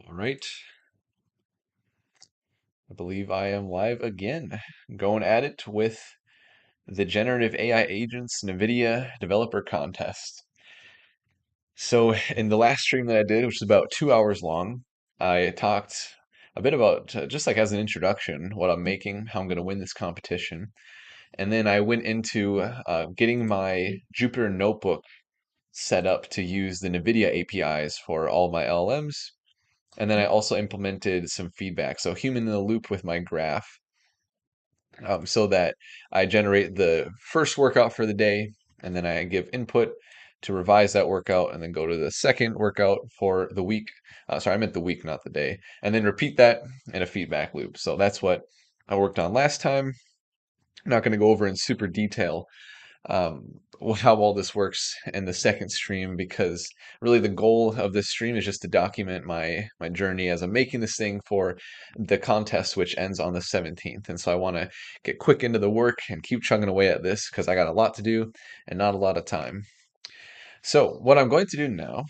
All right, I believe I am live again, going at it with the generative AI agents Nvidia developer contest. So in the last stream that I did, which is about 2 hours long, I talked a bit about just like as an introduction, what I'm making, how I'm going to win this competition, and then I went into getting my Jupyter notebook set up to use the Nvidia APIs for all my LLMs. And then I also implemented some feedback. So human in the loop with my graph so that I generate the first workout for the day, and then I give input to revise that workout, and then go to the second workout for the week. Sorry, I meant the week, not the day, and then repeat that in a feedback loop. So that's what I worked on last time. I'm not going to go over in super detail um, how all this works in the second stream because really the goal of this stream is just to document my journey as I'm making this thing for the contest, which ends on the 17th. And so I want to get quick into the work and keep chugging away at this because I got a lot to do and not a lot of time. So what I'm going to do now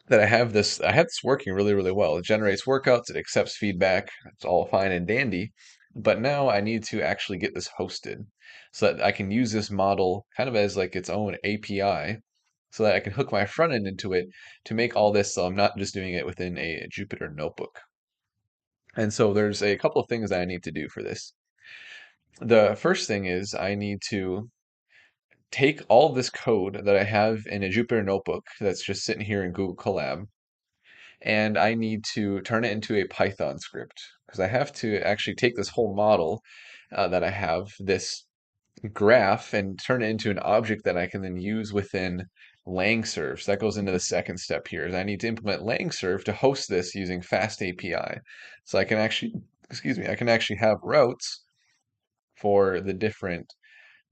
that I have this working really, really well. It generates workouts, it accepts feedback, it's all fine and dandy. But now I need to actually get this hosted so that I can use this model kind of as like its own API so that I can hook my front end into it to make all this so I'm not just doing it within a Jupyter notebook. And so there's a couple of things that I need to do for this. The first thing is I need to take all of this code that I have in a Jupyter notebook that's just sitting here in Google Colab, and I need to turn it into a Python script because I have to actually take this whole model that I have, this graph, and turn it into an object that I can then use within LangServe. So that goes into the second step here, is I need to implement LangServe to host this using Fast API. So I can actually, excuse me, I can actually have routes for the different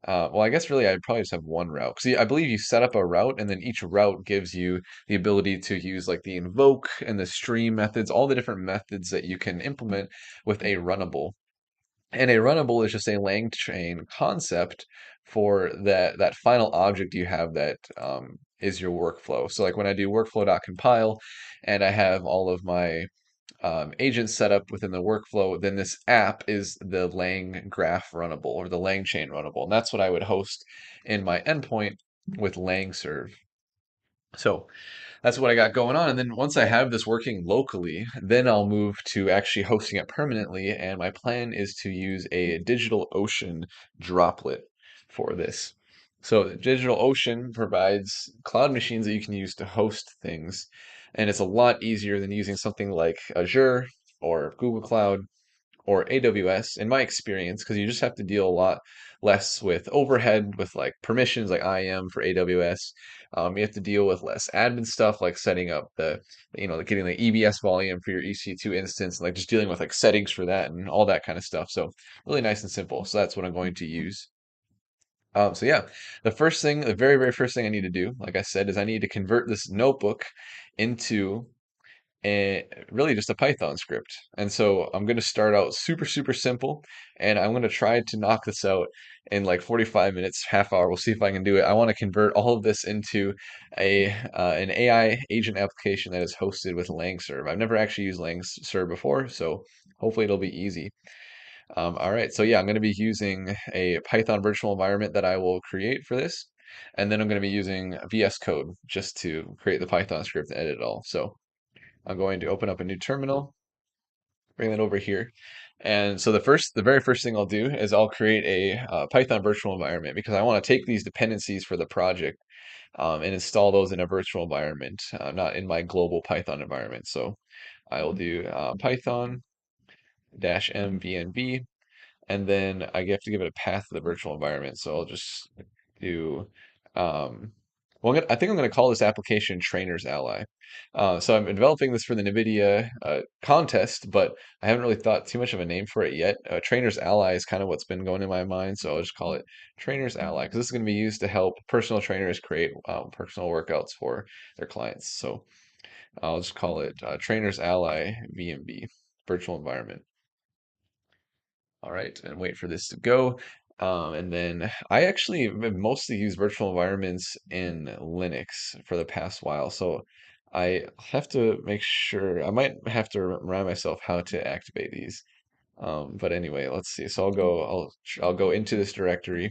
well, I guess really I'd probably just have one route. See, I believe you set up a route and then each route gives you the ability to use like the invoke and the stream methods, all the different methods that you can implement with a runnable. And a runnable is just a LangChain concept for that final object you have that is your workflow. So like when I do workflow.compile and I have all of my agents set up within the workflow, then this app is the Lang graph runnable or the Lang chain runnable. And that's what I would host in my endpoint with LangServe. So that's what I got going on. And then once I have this working locally, then I'll move to actually hosting it permanently. And my plan is to use a DigitalOcean droplet for this. So DigitalOcean provides cloud machines that you can use to host things. And it's a lot easier than using something like Azure or Google Cloud or AWS, in my experience, because you just have to deal a lot less with overhead, with like permissions, like IAM for AWS. You have to deal with less admin stuff, like setting up like getting the EBS volume for your EC2 instance, and like just dealing with like settings for that and all that kind of stuff. So really nice and simple. So that's what I'm going to use. So yeah, the very, very first thing I need to do, like I said, is I need to convert this notebook into really just a Python script. And so I'm going to start out super, super simple, and I'm going to try to knock this out in like 45 minutes, half hour. We'll see if I can do it. I want to convert all of this into an AI agent application that is hosted with LangServe. I've never actually used LangServe before, so hopefully it'll be easy. All right, so yeah, I'm going to be using a Python virtual environment that I will create for this. And then I'm going to be using VS Code just to create the Python script and edit it all. So I'm going to open up a new terminal, bring that over here. And so the very first thing I'll do is I'll create a Python virtual environment because I want to take these dependencies for the project and install those in a virtual environment, not in my global Python environment. So I will do Python dash m VNV, and then I have to give it a path to the virtual environment. So I'll just do, um, I think I'm going to call this application Trainer's Ally. So I'm developing this for the NVIDIA contest, but I haven't really thought too much of a name for it yet. Trainer's Ally is kind of what's been going in my mind, so I'll just call it Trainer's Ally because this is going to be used to help personal trainers create personal workouts for their clients. So I'll just call it Trainer's Ally VMB, virtual environment. All right, and wait for this to go. And then I actually have mostly used virtual environments in Linux for the past while. So I have to make sure. I might have to remind myself how to activate these. But anyway, let's see. So I'll go into this directory,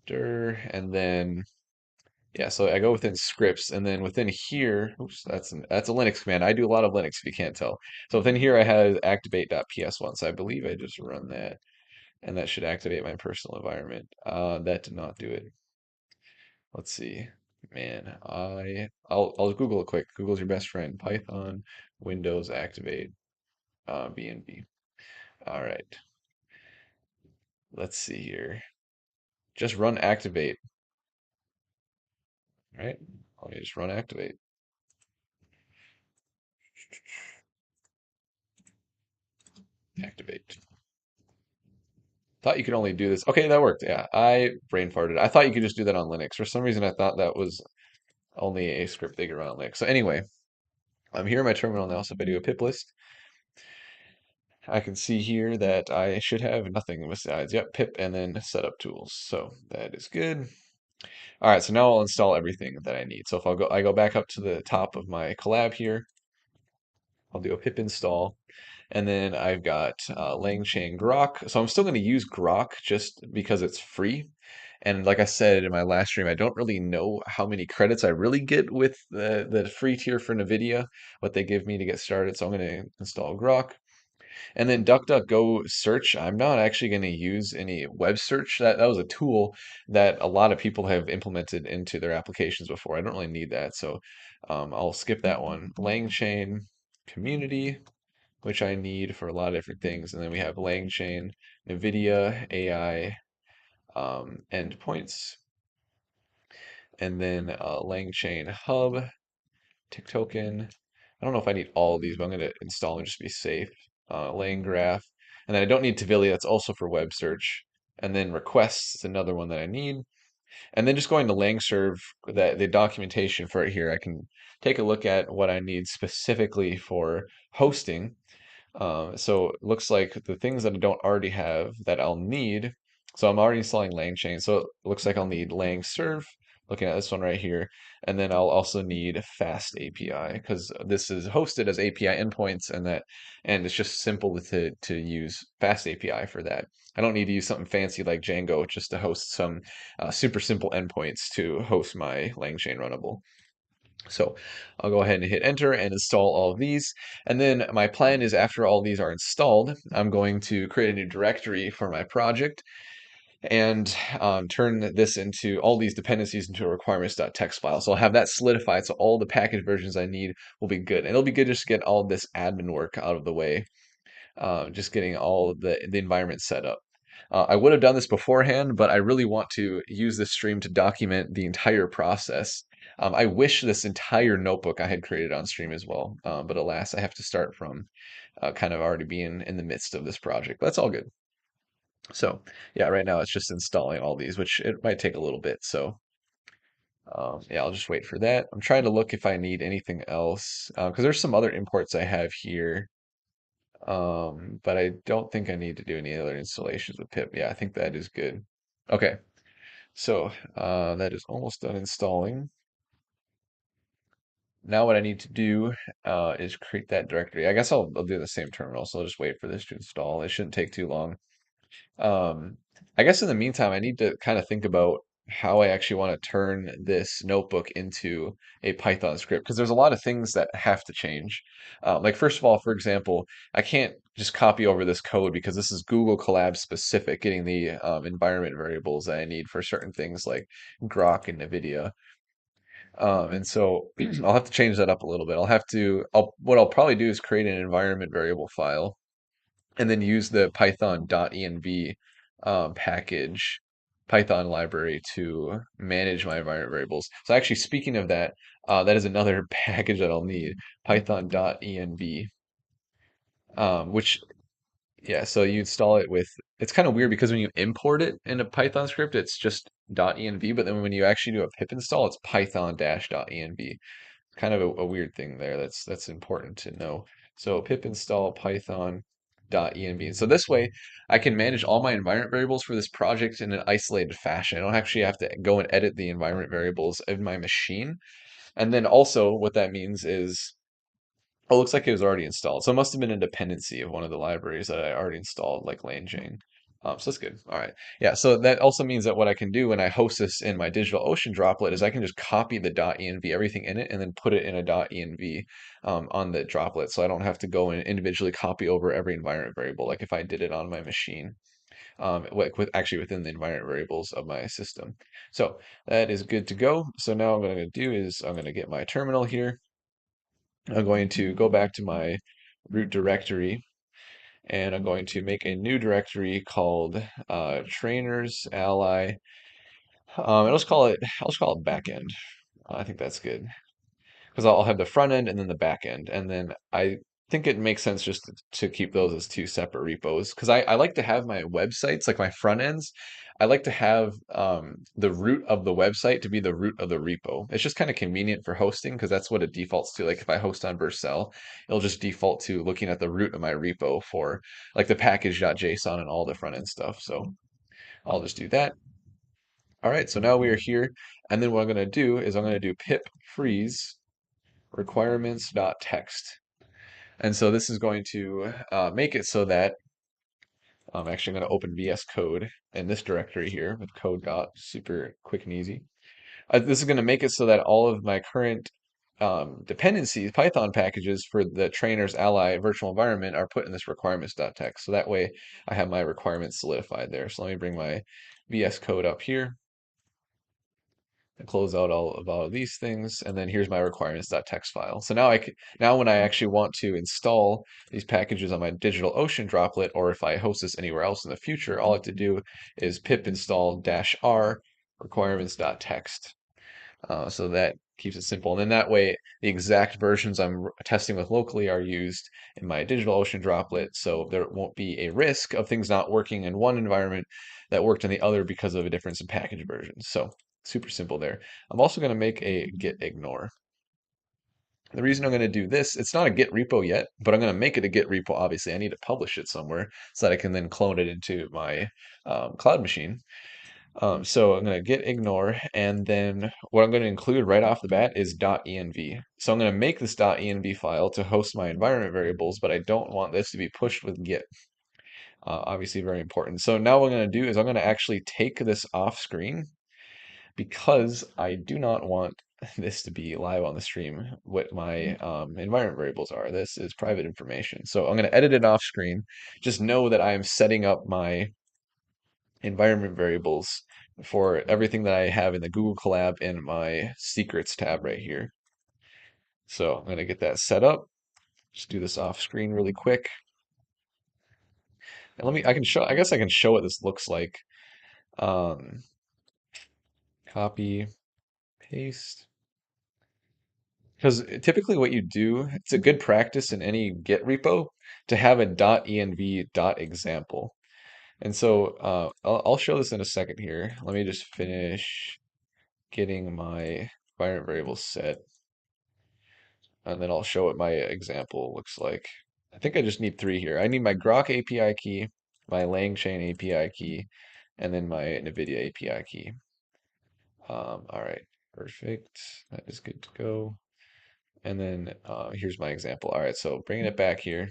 dir, and then yeah. So I go within scripts, and then within here, oops, that's a Linux command. I do a lot of Linux, if you can't tell. So within here, I have activate.ps1. So I believe I just run that, and that should activate my personal environment. That did not do it. Let's see. Man, I'll Google it quick. Google's your best friend. Python Windows activate BNB. All right. Let's see here. Just run activate, right? Let me just run activate. Activate. Thought you could only do this. Okay, that worked. Yeah, I brain farted. I thought you could just do that on Linux. For some reason, I thought that was only a script they could run on Linux. So anyway, I'm here in my terminal now. So if I do a pip list, I can see here that I should have nothing besides, yep, pip and then setup tools. So that is good. All right, so now I'll install everything that I need. So if I go back up to the top of my collab here, I'll do a pip install. And then I've got LangChain Grok. So I'm still going to use Grok just because it's free. And like I said in my last stream, I don't really know how many credits I really get with the free tier for Nvidia, what they give me to get started. So I'm going to install Grok. And then DuckDuckGo search, I'm not actually going to use any web search. That was a tool that a lot of people have implemented into their applications before. I don't really need that. So I'll skip that one. LangChain community, which I need for a lot of different things. And then we have LangChain, NVIDIA, AI, endpoints, and then LangChain Hub, tick token. I don't know if I need all of these, but I'm going to install them just to be safe. LangGraph, and then I don't need Tvili. That's also for web search. And then requests is another one that I need. And then just going to LangServe, that the documentation for it here, I can take a look at what I need specifically for hosting. So it looks like the things that I don't already have that I'll need. So I'm already installing LangChain. So it looks like I'll need LangServe, looking at this one right here. And then I'll also need Fast API because this is hosted as API endpoints and it's just simple to use Fast API for that. I don't need to use something fancy like Django just to host some super simple endpoints to host my LangChain runnable. So I'll go ahead and hit enter and install all of these. And then my plan is after all these are installed, I'm going to create a new directory for my project and turn this into all these dependencies into a requirements.txt file. So I'll have that solidified so all the package versions I need will be good. And it'll be good just to get all this admin work out of the way, just getting all of the environment set up. I would have done this beforehand, but I really want to use this stream to document the entire process. I wish this entire notebook I had created on stream as well, but alas, I have to start from kind of already being in the midst of this project. That's all good. So yeah, right now it's just installing all these, which it might take a little bit. So yeah, I'll just wait for that. I'm trying to look if I need anything else because there's some other imports I have here. But I don't think I need to do any other installations with pip. Yeah, I think that is good. Okay, so that is almost done installing. Now what I need to do is create that directory. I guess I'll do the same terminal, so I'll just wait for this to install. It shouldn't take too long. Um, I guess in the meantime, I need to kind of think about how I actually want to turn this notebook into a Python script because there's a lot of things that have to change. Like first of all, for example, I can't just copy over this code because this is Google Colab specific, getting the environment variables that I need for certain things like Grok and NVIDIA. And so I'll have to change that up a little bit. What I'll probably do is create an environment variable file and then use the python.env package Python library to manage my environment variables. So actually, speaking of that, that is another package that I'll need, python.env, which, yeah, so you install it with, it's kind of weird because when you import it in a Python script, it's just .env, but then when you actually do a pip install, it's python-.env. Kind of a weird thing there. That's important to know. So pip install python.env. So this way I can manage all my environment variables for this project in an isolated fashion. I don't actually have to go and edit the environment variables of my machine. And then also what that means is, oh, it looks like it was already installed. So it must have been a dependency of one of the libraries that I already installed, like LangChain. So that's good. All right. Yeah. So that also means that what I can do when I host this in my DigitalOcean droplet is I can just copy the .env, everything in it, and then put it in a .env on the droplet. So I don't have to go and individually copy over every environment variable, like if I did it on my machine, with actually within the environment variables of my system. So that is good to go. So now what I'm going to do is I'm going to get my terminal here. I'm going to go back to my root directory and I'm going to make a new directory called trainers ally. I'll just call it backend. I think that's good because I'll have the front end and then the back end. And then I think it makes sense just to keep those as two separate repos because I like to have my websites, like my front ends, I like to have the root of the website to be the root of the repo. It's just kind of convenient for hosting because that's what it defaults to. Like if I host on Vercel, it'll just default to looking at the root of my repo for like the package.json and all the front end stuff. So I'll just do that. All right, so now we are here. And then what I'm going to do is I'm going to do pip freeze requirements.text. And so this is going to make it so that I'm actually going to open VS Code in this directory here with code dot super quick and easy. This is going to make it so that all of my current dependencies, Python packages for the trainer's ally virtual environment are put in this requirements.txt. So that way I have my requirements solidified there. So let me bring my VS Code up here and close out all of these things. And then here's my requirements.txt file. So now now when I actually want to install these packages on my DigitalOcean droplet, or if I host this anywhere else in the future, all I have to do is pip install -r requirements.txt. So that keeps it simple. And then that way, the exact versions I'm testing with locally are used in my DigitalOcean droplet. So there won't be a risk of things not working in one environment that worked in the other because of a difference in package versions. So super simple there. I'm also going to make a git ignore. The reason I'm going to do this, it's not a Git repo yet, but I'm going to make it a Git repo. Obviously, I need to publish it somewhere so that I can then clone it into my cloud machine. So I'm going to git ignore, and then what I'm going to include right off the bat is .env. So I'm going to make this .env file to host my environment variables, but I don't want this to be pushed with git. Obviously very important. So now what I'm going to do is I'm going to actually take this off screen because I do not want this to be live on the stream, what my environment variables are. This is private information. So I'm going to edit it off screen. Just know that I am setting up my environment variables for everything that I have in the Google Colab in my secrets tab right here. So I'm going to get that set up. Just do this off screen really quick. And I guess I can show what this looks like. Um, Copy, paste. Because typically what you do, it's a good practice in any Git repo to have a .env .example. And so I'll show this in a second here. Let me just finish getting my environment variables set, and then I'll show what my example looks like. I think I just need three here. I need my Grok API key, my LangChain API key, and then my Nvidia API key. All right, perfect. That is good to go. And then here's my example. All right, so bringing it back here.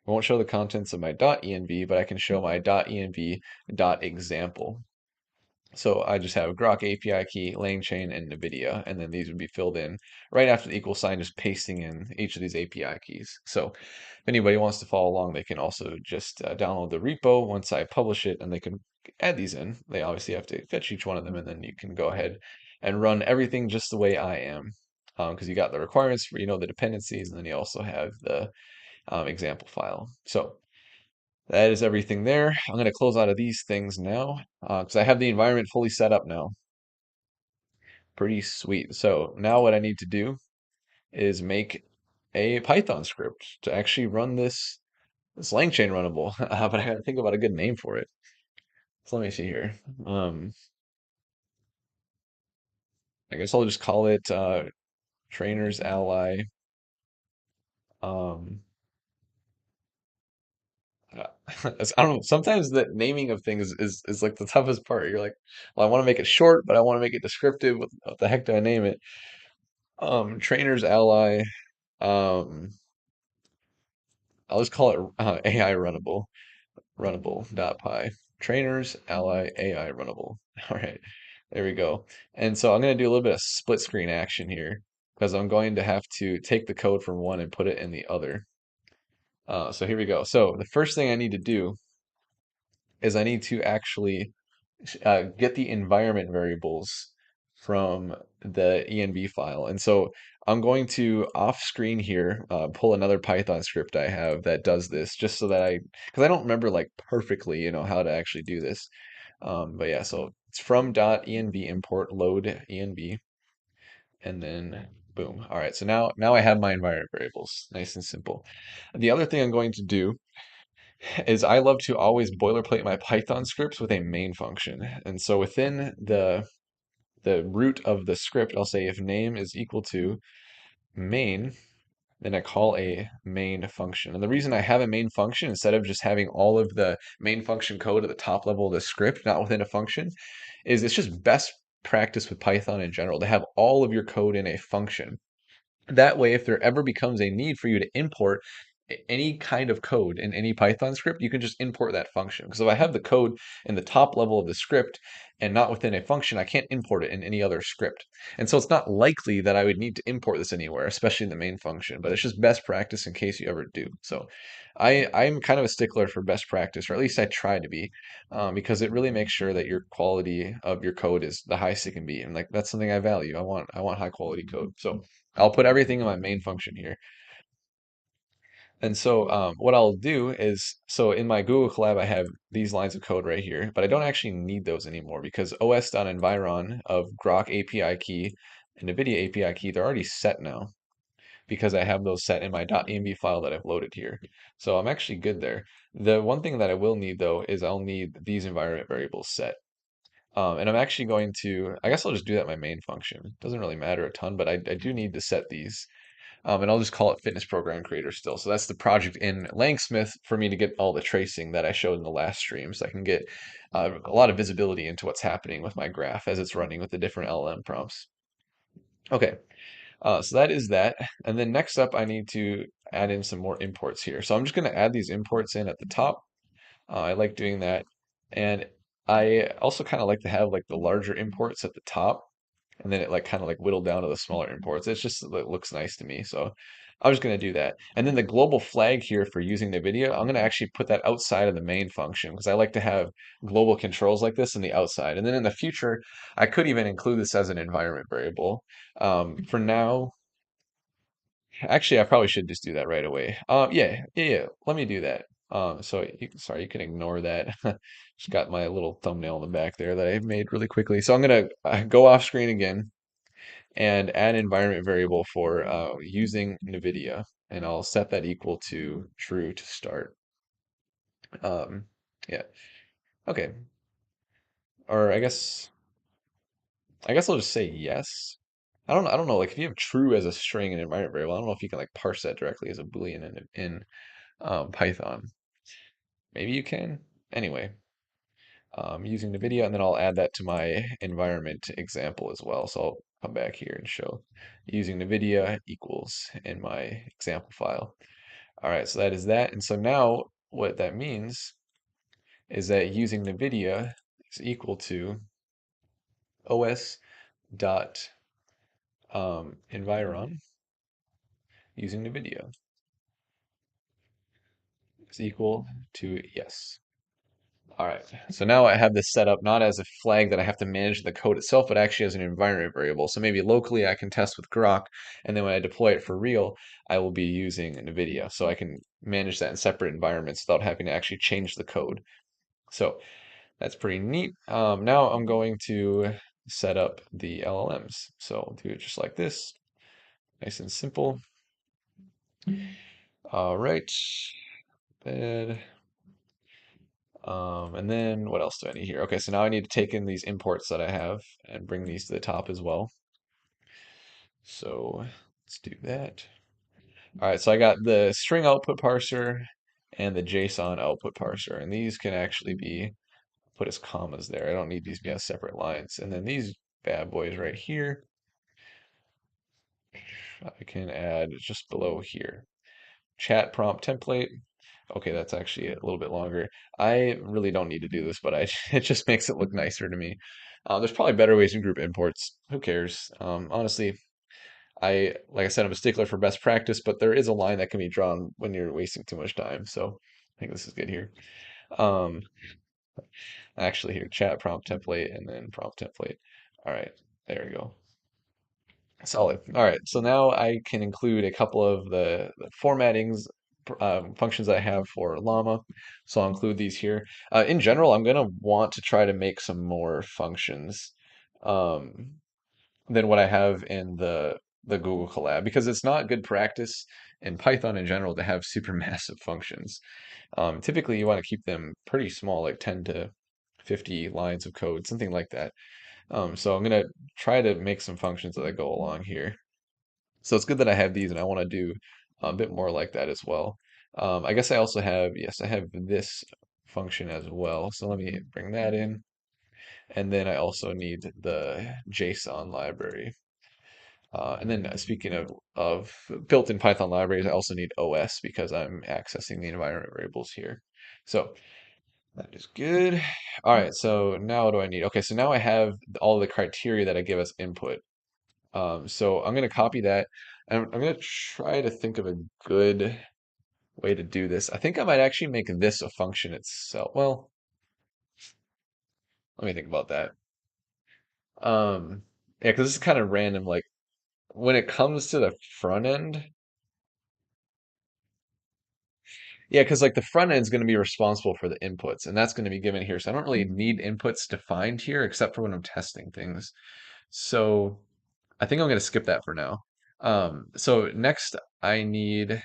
I won't show the contents of my .env, but I can show my .env .example. So I just have Grok API key, LangChain, and Nvidia, and then these would be filled in right after the equal sign, just pasting in each of these API keys. So if anybody wants to follow along, they can also just download the repo once I publish it, and they can add these in. They obviously have to fetch each one of them, and then you can go ahead and run everything just the way I am, because you got the requirements for, the dependencies, and then you also have the example file. So that is everything there. I'm going to close out of these things now because I have the environment fully set up now. Pretty sweet. So now what I need to do is make a Python script to actually run this LangChain runnable. But I got to think about a good name for it. So let me see here. Um, I guess I'll just call it Trainer's Ally. Um, I don't know. Sometimes the naming of things is like the toughest part. You're like, well, I want to make it short, but I want to make it descriptive. What the heck do I name it? Trainer's ally. Um, I'll just call it AI runnable.py. Trainers ally AI runnable. All right, there we go. And so I'm going to do a little bit of split screen action here because I'm going to have to take the code from one and put it in the other. So here we go. So the first thing I need to do is I need to actually get the environment variables from the env file. And so I'm going to off screen here pull another Python script I have that does this just so that because I don't remember like perfectly, how to actually do this. But yeah, so it's from .env import load env and then boom. All right, so now I have my environment variables, nice and simple. The other thing I'm going to do is I love to always boilerplate my Python scripts with a main function. And so within the root of the script, I'll say if name is equal to main, then I call a main function. And the reason I have a main function instead of just having all of the main function code at the top level of the script, not within a function, is it's just best practice with Python in general to have all of your code in a function. That way, if there ever becomes a need for you to import any kind of code in any Python script, you can just import that function. Because if I have the code in the top level of the script and not within a function, I can't import it in any other script. And so it's not likely that I would need to import this anywhere, especially in the main function, but it's just best practice in case you ever do. So I'm kind of a stickler for best practice, or at least I try to be, because it really makes sure that your quality of your code is the highest it can be. And like that's something I value. I want high quality code. So I'll put everything in my main function here. And so what I'll do is, so in my Google Colab, I have these lines of code right here, but I don't actually need those anymore because os.environ of Grok API key and Nvidia API key, they're already set now because I have those set in my .env file that I've loaded here. So I'm actually good there. The one thing that I will need though is I'll need these environment variables set. And I'm actually going to, I guess I'll just do that in my main function. Doesn't really matter a ton, but I do need to set these. And I'll just call it Fitness Program Creator still. So that's the project in LangSmith for me to get all the tracing that I showed in the last stream. So I can get a lot of visibility into what's happening with my graph as it's running with the different LLM prompts. Okay, so that is that. And then next up, I need to add in some more imports here. So I'm just going to add these imports in at the top. I like doing that. And I also kind of like to have like the larger imports at the top and then it like kind of like whittled down to the smaller imports. It looks nice to me. So I'm just going to do that. And then the global flag here for using Nvidia, I'm going to actually put that outside of the main function because I like to have global controls like this in the outside. And then in the future, I could even include this as an environment variable. For now, actually, I probably should just do that right away. Yeah. Let me do that. Sorry, you can ignore that. Just got my little thumbnail in the back there that I made really quickly. So I'm gonna go off screen again and add environment variable for using NVIDIA, and I'll set that equal to true to start. Um, yeah, okay. Or I guess I'll just say yes. I don't know. Like if you have true as a string in environment variable, I don't know if you can like parse that directly as a boolean in Python. Maybe you can. Anyway, using NVIDIA, and then I'll add that to my environment example as well. So I'll come back here and show using NVIDIA equals in my example file. All right, so that is that. And so now what that means is that using NVIDIA is equal to os dot environ using NVIDIA is equal to yes. All right, so now I have this set up not as a flag that I have to manage the code itself, but actually as an environment variable. So maybe locally I can test with Grok, and then when I deploy it for real, I will be using NVIDIA. So I can manage that in separate environments without having to actually change the code. So that's pretty neat. Now I'm going to set up the LLMs. So I'll do it just like this, nice and simple. All right, bed. And then what else do I need here? Okay, so now I need to take in these imports that I have and bring these to the top as well. So let's do that. All right, so I got the string output parser and the JSON output parser. And these can actually be put as commas there. I don't need these to be as separate lines. And then these bad boys right here, I can add just below here. Chat prompt template. Okay, that's actually a little bit longer. I really don't need to do this, but it just makes it look nicer to me. There's probably better ways to group imports. Who cares? Honestly, like I said, I'm a stickler for best practice, but there is a line that can be drawn when you're wasting too much time. So I think this is good here. Um, Actually, here, chat prompt template and then prompt template. All right, there we go. Solid. All right, so now I can include a couple of the formattings functions that I have for Llama. So I'll include these here. In general, I'm going to want to try to make some more functions um, than what I have in the Google Colab because it's not good practice in Python in general to have super massive functions. Typically, you want to keep them pretty small, like 10 to 50 lines of code, something like that. So I'm going to try to make some functions that go along here. So it's good that I have these and I want to do a bit more like that as well. I guess I also have, yes, I have this function as well. So let me bring that in. And then I also need the JSON library. And then speaking of built-in Python libraries, I also need OS because I'm accessing the environment variables here. So that is good. All right, so now what do I need? Okay, so now I have all the criteria that I give as input. So I'm going to copy that. And I'm going to try to think of a good way to do this. I think I might actually make this a function itself. Well, let me think about that. Yeah, because this is kind of random. Like when it comes to the front end, yeah, because like the front end is going to be responsible for the inputs, and that's going to be given here. So I don't really need inputs defined here, except for when I'm testing things. So I think I'm going to skip that for now. So next I need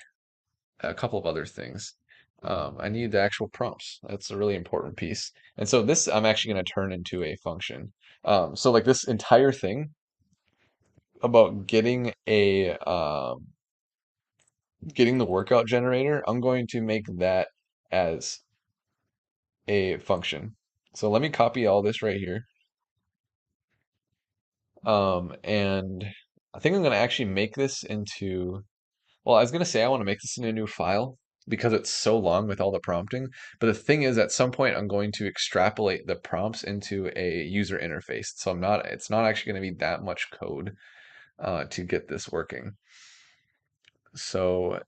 a couple of other things. I need the actual prompts. That's a really important piece. And so this I'm actually going to turn into a function. So like this entire thing about getting the workout generator, I'm going to make that as a function. So let me copy all this right here. And I think I'm going to actually make this into, well, I was going to say I want to make this in a new file because it's so long with all the prompting. But the thing is, at some point, I'm going to extrapolate the prompts into a user interface. So it's not actually going to be that much code to get this working. So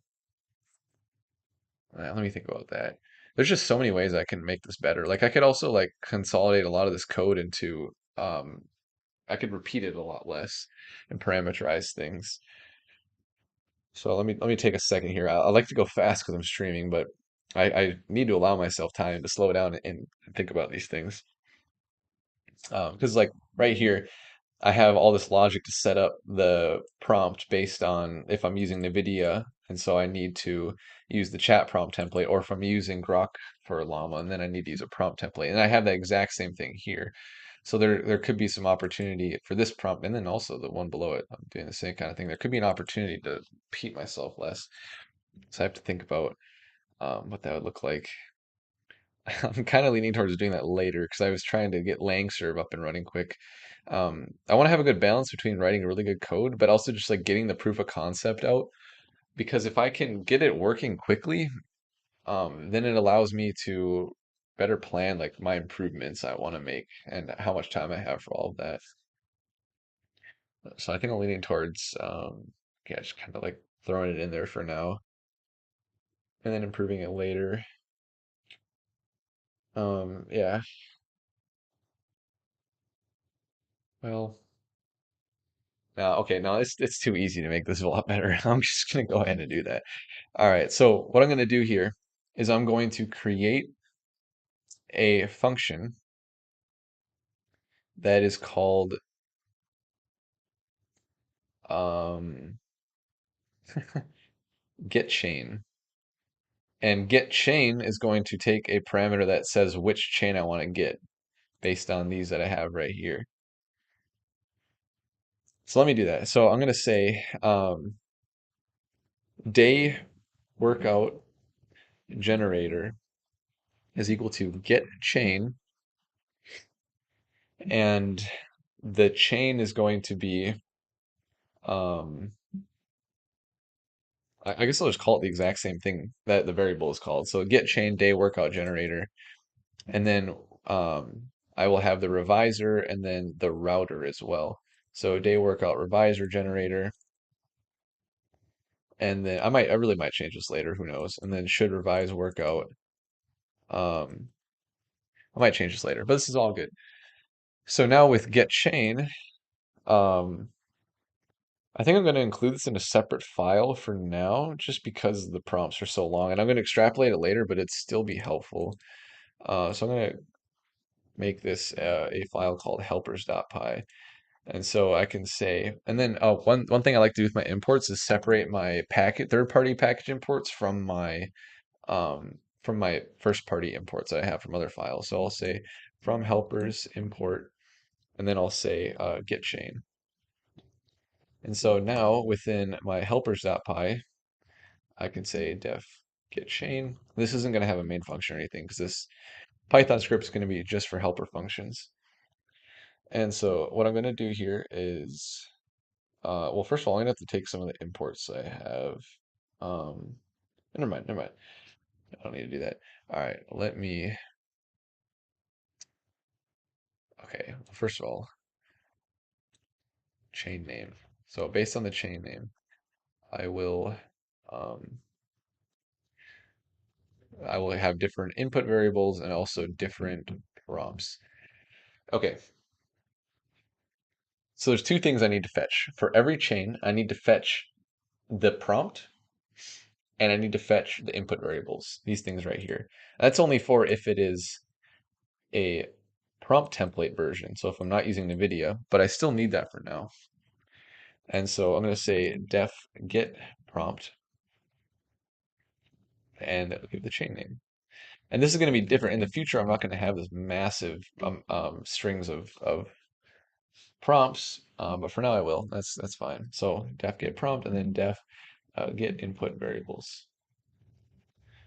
let me think about that. There's just so many ways I can make this better. Like I could also like consolidate a lot of this code into I could repeat it a lot less and parameterize things. So let me take a second here. I like to go fast because I'm streaming, but I need to allow myself time to slow down and think about these things. Because like right here, I have all this logic to set up the prompt based on if I'm using Nvidia, and so I need to use the chat prompt template, or if I'm using Grok for Llama, and then I need to use a prompt template. And I have the exact same thing here. So there could be some opportunity for this prompt, and then also the one below it. I'm doing the same kind of thing. There could be an opportunity to repeat myself less. So I have to think about what that would look like. I'm kind of leaning towards doing that later because I was trying to get LangServe up and running quick. I want to have a good balance between writing really good code, but also just like getting the proof of concept out. Because if I can get it working quickly, then it allows me to better plan like my improvements I want to make and how much time I have for all of that. So I think I'm leaning towards, yeah, just kind of like throwing it in there for now and then improving it later. Yeah, well. Okay, no, it's too easy to make this a lot better. I'm just gonna go ahead and do that. All right, so what I'm gonna do here is I'm going to create a function that is called um, getChain. And getChain is going to take a parameter that says which chain I want to get based on these that I have right here. So let me do that. So I'm gonna say day workout generator is equal to get chain, and the chain is going to be, um, I guess I'll just call it the exact same thing that the variable is called. So get chain day workout generator, and then I will have the revisor and then the router as well. So day workout revisor generator, and then I really might change this later, who knows? And then should revise workout. Um, I might change this later, but this is all good. So now with get chain, um, I think I'm going to include this in a separate file for now, just because the prompts are so long, and I'm going to extrapolate it later, but it'd still be helpful. So I'm going to make this a file called helpers.py. And so I can say, and then one thing I like to do with my imports is separate my packet third-party package imports from my first-party imports that I have from other files. So I'll say from helpers import, and then I'll say get chain. And so now within my helpers.py, I can say def get chain. This isn't going to have a main function or anything because this Python script is going to be just for helper functions. And so what I'm going to do here is, well, first of all, I'm going to have to take some of the imports I have. Um, never mind, never mind. I don't need to do that. All right, okay, first of all, chain name. So based on the chain name, I will, um, I will have different input variables and also different prompts. Okay, so there's two things I need to fetch. For every chain, I need to fetch the prompt and I need to fetch the input variables, these things right here. That's only for if it is a prompt template version. So if I'm not using Nvidia, but I still need that for now. And so I'm going to say def get prompt and give the chain name. And this is going to be different. In the future, I'm not going to have this massive strings of prompts, but for now I will. That's fine. So def get prompt and then def get input variables.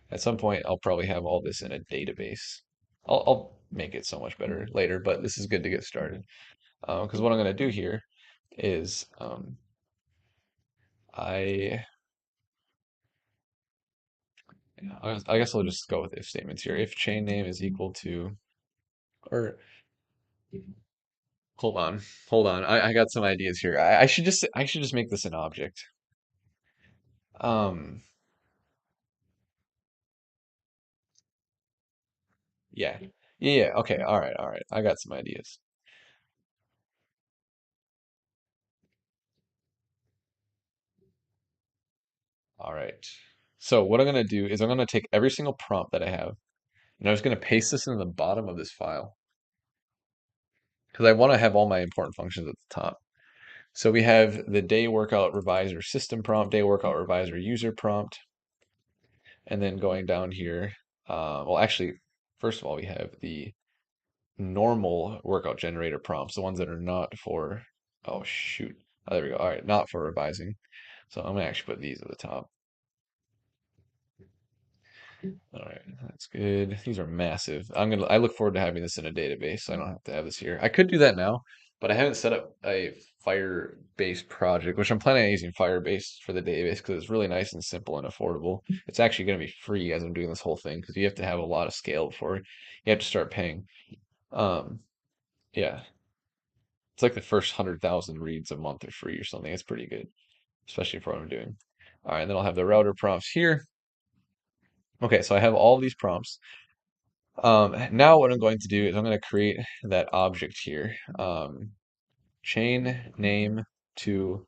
At some point, I'll probably have all this in a database. I'll make it so much better later, but this is good to get started. Because what I'm going to do here is I I guess I'll just go with if statements here. If chain name is equal to, or hold on, hold on. I got some ideas here. I should just make this an object. Um, yeah, yeah. Okay. All right. All right. I got some ideas. All right. So what I'm gonna do is I'm gonna take every single prompt that I have, and I'm just gonna paste this in the bottom of this file because I want to have all my important functions at the top. So we have the day workout reviser system prompt, day workout reviser user prompt, and then going down here, well, actually, first of all, we have the normal workout generator prompts, the ones that are not for, oh shoot, oh, there we go. All right, not for revising. So I'm gonna actually put these at the top. All right, that's good. These are massive. I look forward to having this in a database. So I don't have to have this here. I could do that now, but I haven't set up a Firebase project, which I'm planning on using Firebase for the database because it's really nice and simple and affordable. It's actually going to be free as I'm doing this whole thing because you have to have a lot of scale before you have to start paying. Um, yeah, it's like the first 100,000 reads a month are free or something. It's pretty good, especially for what I'm doing. All right, and then I'll have the router prompts here. Okay, so I have all these prompts. Now what I'm going to do is I'm going to create that object here. Chain name to,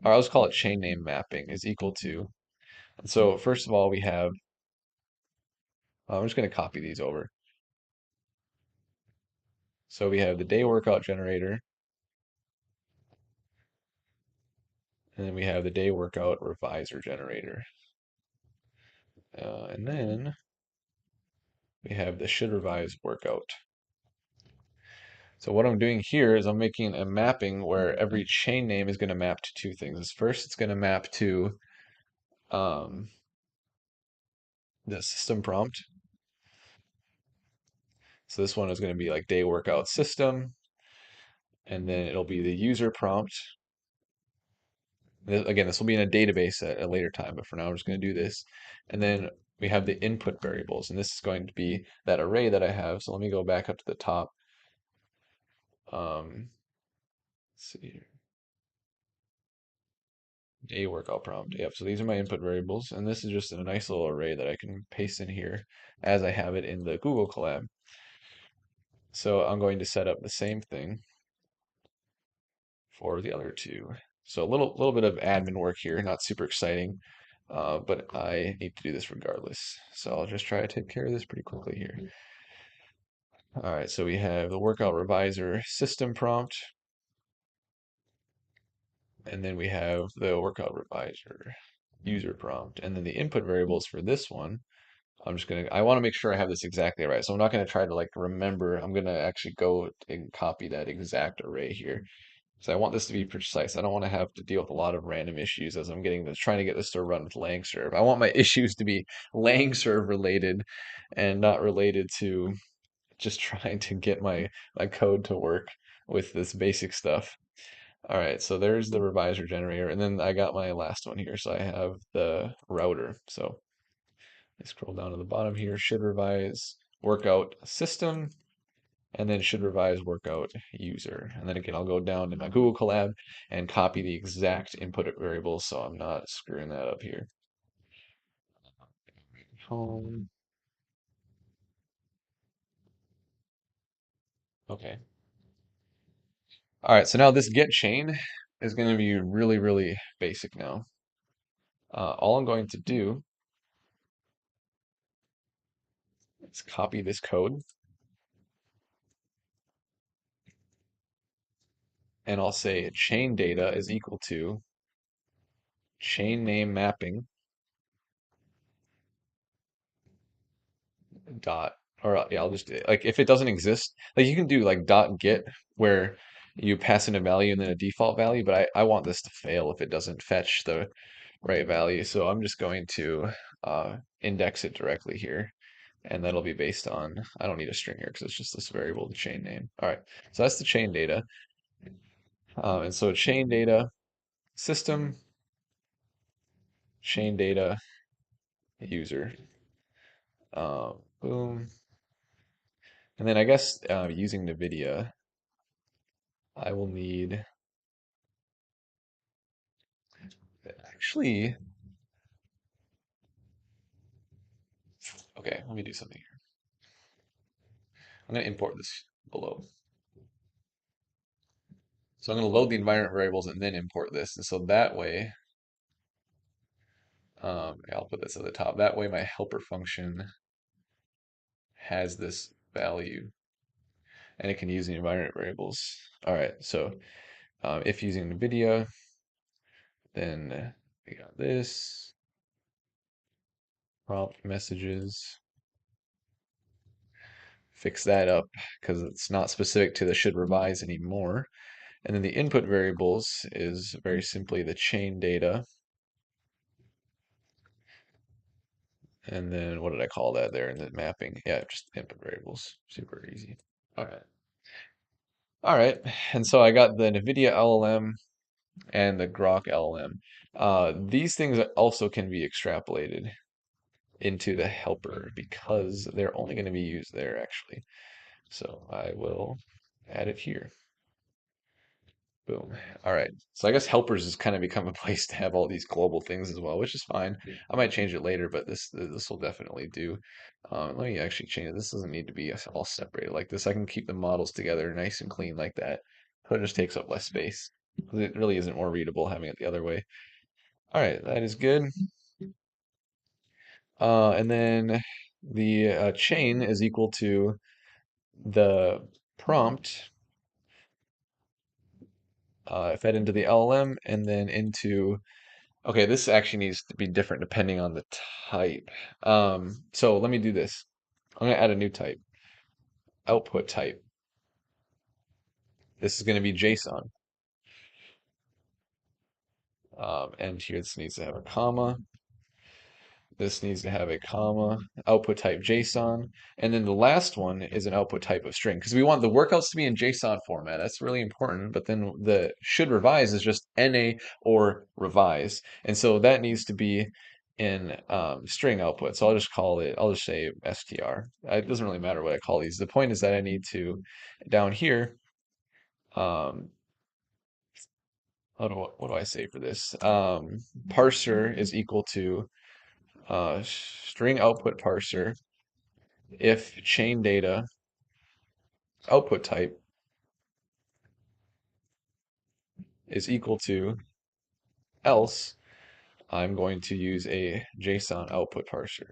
or I'll just call it chain name mapping is equal to. And so first of all, we have, I'm just going to copy these over. So we have the day workout generator, and then we have the day workout reviser generator. And then we have the should revise workout. So what I'm doing here is I'm making a mapping where every chain name is going to map to two things. First, it's going to map to um, the system prompt. So this one is going to be like day workout system, and then it'll be the user prompt. Again, this will be in a database at a later time, but for now, I'm just going to do this. And then we have the input variables, and this is going to be that array that I have. So let me go back up to the top. Let's see here. Day workout prompt. Yep, so these are my input variables, and this is just a nice little array that I can paste in here as I have it in the Google Colab. So I'm going to set up the same thing for the other two. So a little bit of admin work here, not super exciting, but I need to do this regardless. So I'll just try to take care of this pretty quickly here. All right, so we have the workout reviser system prompt, and then we have the workout reviser user prompt, and then the input variables for this one. I want to make sure I have this exactly right. So I'm not gonna try to like remember. I'm gonna actually go and copy that exact array here. So I want this to be precise. I don't want to have to deal with a lot of random issues as I'm getting this, trying to get this to run with LangServe. I want my issues to be LangServe related and not related to just trying to get my code to work with this basic stuff. All right, so there's the reviser generator, and then I got my last one here. So I have the router. So I scroll down to the bottom here, should revise workout system, and then should revise workout user. And then again, I'll go down to my Google Colab and copy the exact input variables so I'm not screwing that up here. Home. Okay. All right, so now this get chain is going to be really, really basic now. All I'm going to do is copy this code, and I'll say chain data is equal to chain name mapping dot, or yeah, I'll just like if it doesn't exist, like you can do like dot get where you pass in a value and then a default value, but I want this to fail if it doesn't fetch the right value. So I'm just going to index it directly here. And that'll be based on, I don't need a string here because it's just this variable, the chain name. All right, so that's the chain data. And so chain data system, chain data user. Boom. And then I guess using NVIDIA, I will need, actually, okay, let me do something here. I'm going to import this below. So I'm going to load the environment variables and then import this. And so that way, I'll put this at the top. That way my helper function has this value and it can use the environment variables. All right, so if using NVIDIA, then we got this, prompt messages, fix that up because it's not specific to the should revise anymore. And then the input variables is very simply the chain data. And then what did I call that there in the mapping? Yeah, just input variables. Super easy. All right. All right. And so I got the NVIDIA LLM and the Grok LLM. These things also can be extrapolated into the helper because they're only going to be used there actually. So I will add it here. Boom. All right. So I guess helpers has kind of become a place to have all these global things as well, which is fine. I might change it later, but this will definitely do. Let me actually change it. This doesn't need to be all separated like this. I can keep the models together nice and clean like that. So it just takes up less space. 'Cause it really isn't more readable having it the other way. All right, that is good. And then the chain is equal to the prompt fed into the LLM and then into, okay, this actually needs to be different depending on the type. So let me do this. I'm going to add a new type, output type. This is going to be JSON. And here this needs to have a comma. This needs to have a comma, output type JSON, and then the last one is an output type of string because we want the workouts to be in JSON format. That's really important. But then the should revise is just NA or revise, and so that needs to be in string output. So I'll just call it. I'll just say str. It doesn't really matter what I call these. The point is that I need to down here. Um, what do I say for this? Parser is equal to string output parser if chain data output type is equal to else, I'm going to use a JSON output parser.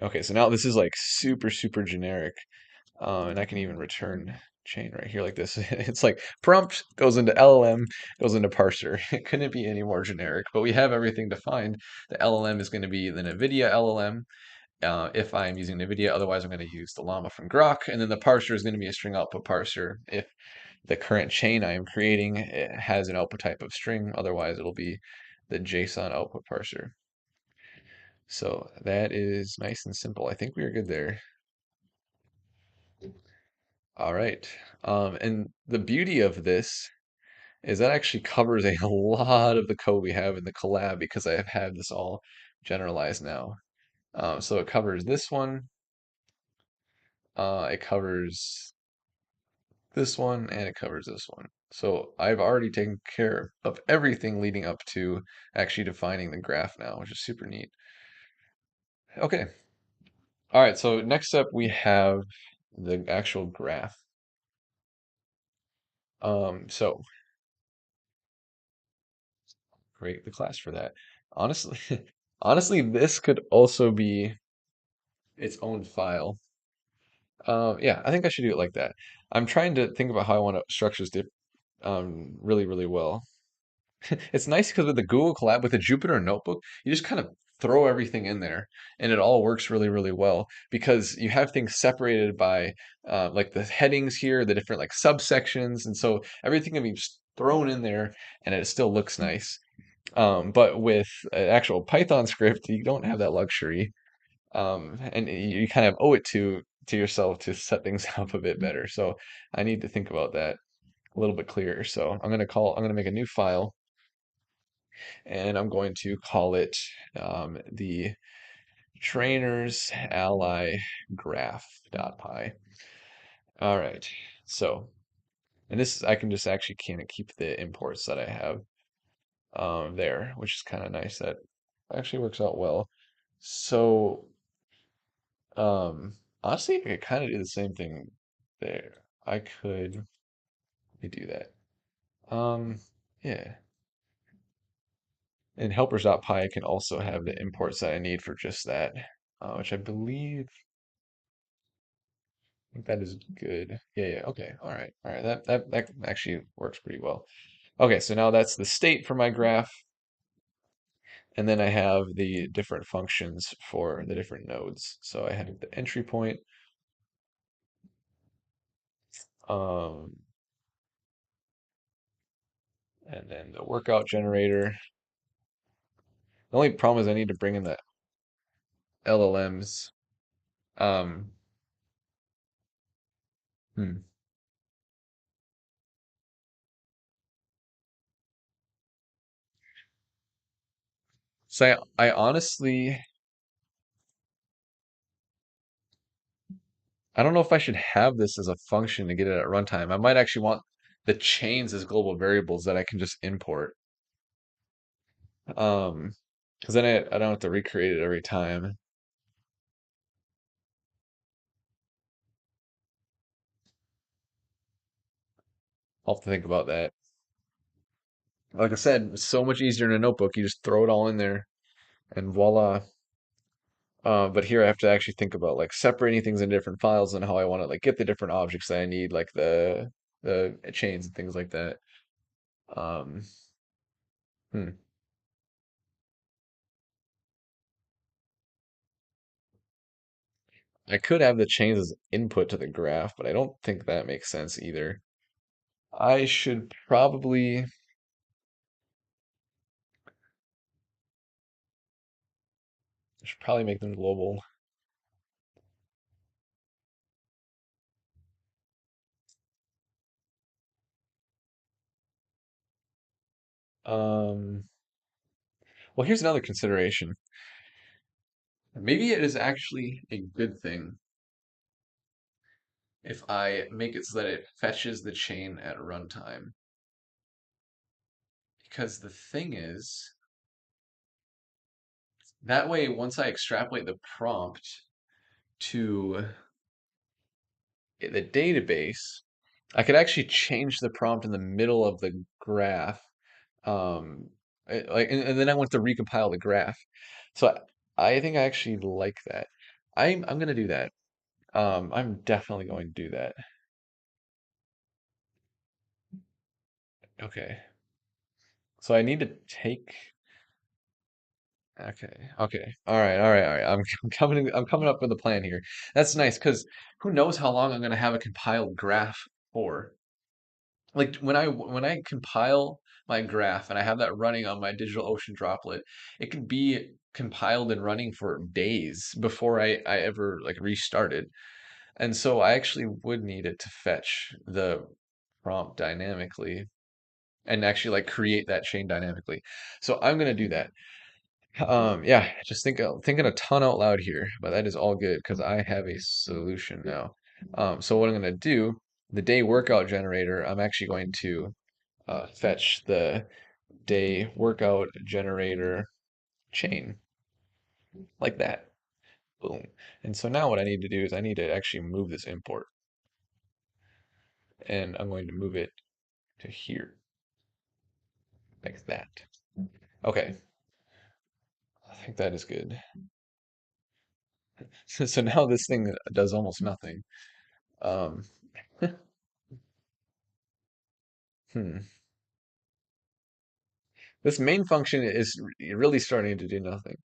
Okay, so now this is like super, super generic. And I can even return chain right here like this. It's like prompt goes into LLM, goes into parser. It couldn't be any more generic, but we have everything defined. The LLM is going to be the Nvidia LLM. If I'm using NVIDIA, otherwise I'm going to use the llama from Grok, and then the parser is going to be a string output parser. If the current chain I am creating has an output type of string, otherwise it'll be the JSON output parser. So that is nice and simple. I think we are good there. All right. And the beauty of this is that actually covers a lot of the code we have in the collab because I have had this all generalized now. So it covers this one. It covers this one, and it covers this one. So I've already taken care of everything leading up to actually defining the graph now, which is super neat. Okay. All right, so next up we have the actual graph. So create the class for that. Honestly, honestly, this could also be its own file. Yeah, I think I should do it like that. I'm trying to think about how I want to structure this really, really well. It's nice because with the Google Collab, with the Jupyter Notebook, you just kind of throw everything in there and it all works really, really well because you have things separated by like the headings here, the different like subsections. And so everything can be just thrown in there and it still looks nice. But with an actual Python script, you don't have that luxury. And you kind of owe it to yourself to set things up a bit better. So I need to think about that a little bit clearer. So I'm gonna make a new file and I'm going to call it the trainers ally graph.py. All right. So, and this I can just actually kind of keep the imports that I have there, which is kind of nice. That actually works out well. So, honestly, I could kind of do the same thing there. I could let me do that. Yeah. And helpers.py I can also have the imports that I need for just that, which I believe think that is good. Yeah, yeah. Okay. All right. That actually works pretty well. Okay, so now that's the state for my graph, and then I have the different functions for the different nodes. So I have the entry point, um, and then the workout generator. The only problem is I need to bring in the LLMs. Um, hmm. So I honestly, I don't know if I should have this as a function to get it at runtime. I might actually want the chains as global variables that I can just import. Because then I don't have to recreate it every time. I'll have to think about that. Like I said, it's so much easier in a notebook. You just throw it all in there and voila. But here I have to actually think about like separating things in different files and how I want to like get the different objects that I need, like the chains and things like that. Um, hmm. I could have the chains as input to the graph, but I don't think that makes sense either. I should probably, should probably make them global. Um, well, here's another consideration. Maybe it is actually a good thing if I make it so that it fetches the chain at runtime. Because the thing is, that way, once I extrapolate the prompt to the database, I could actually change the prompt in the middle of the graph. And then I want to recompile the graph. So I think I actually like that. I'm gonna do that. I'm definitely going to do that. Okay. So I need to take. Okay. Okay. All right. All right. All right. I'm coming up with a plan here. That's nice because who knows how long I'm gonna have a compiled graph for. Like when I compile my graph and I have that running on my DigitalOcean droplet, it can be compiled and running for days before I ever like restart it. And so I actually would need it to fetch the prompt dynamically and actually like create that chain dynamically. So I'm gonna do that. Yeah, just thinking a ton out loud here, but that is all good because I have a solution now. So what I'm gonna do, the day workout generator, I'm actually going to fetch the day workout generator chain like that. Boom. And so now what I need to do is I need to actually move this import, and I'm going to move it to here like that. Okay, I think that is good. So now this thing does almost nothing. Um, hmm. This main function is really starting to do nothing.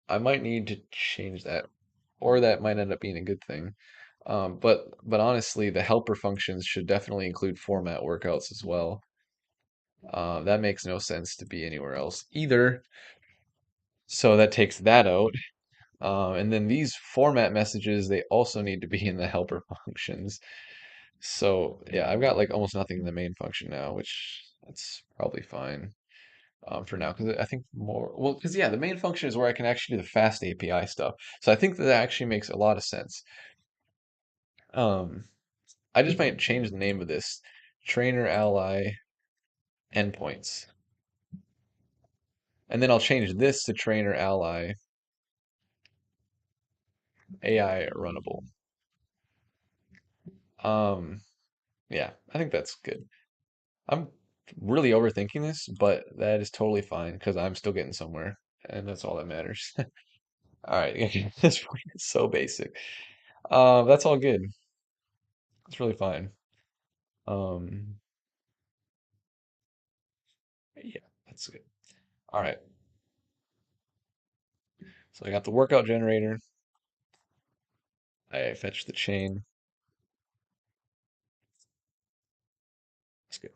I might need to change that, or that might end up being a good thing. But honestly, the helper functions should definitely include format workouts as well. That makes no sense to be anywhere else either. So that takes that out. And then these format messages, they also need to be in the helper functions. So yeah, I've got like almost nothing in the main function now, which that's probably fine for now. Because I think more, well, because yeah, the main function is where I can actually do the fast API stuff. So I think that actually makes a lot of sense. Um, I just might change the name of this trainer ally endpoints. And then I'll change this to trainer ally AI runnable. Um, yeah, I think that's good. I'm really overthinking this, but that is totally fine because I'm still getting somewhere, and that's all that matters. All right, okay, this point is so basic. That's all good. It's really fine. Um, yeah, that's good. All right, so I got the workout generator. I fetched the chain. That's good.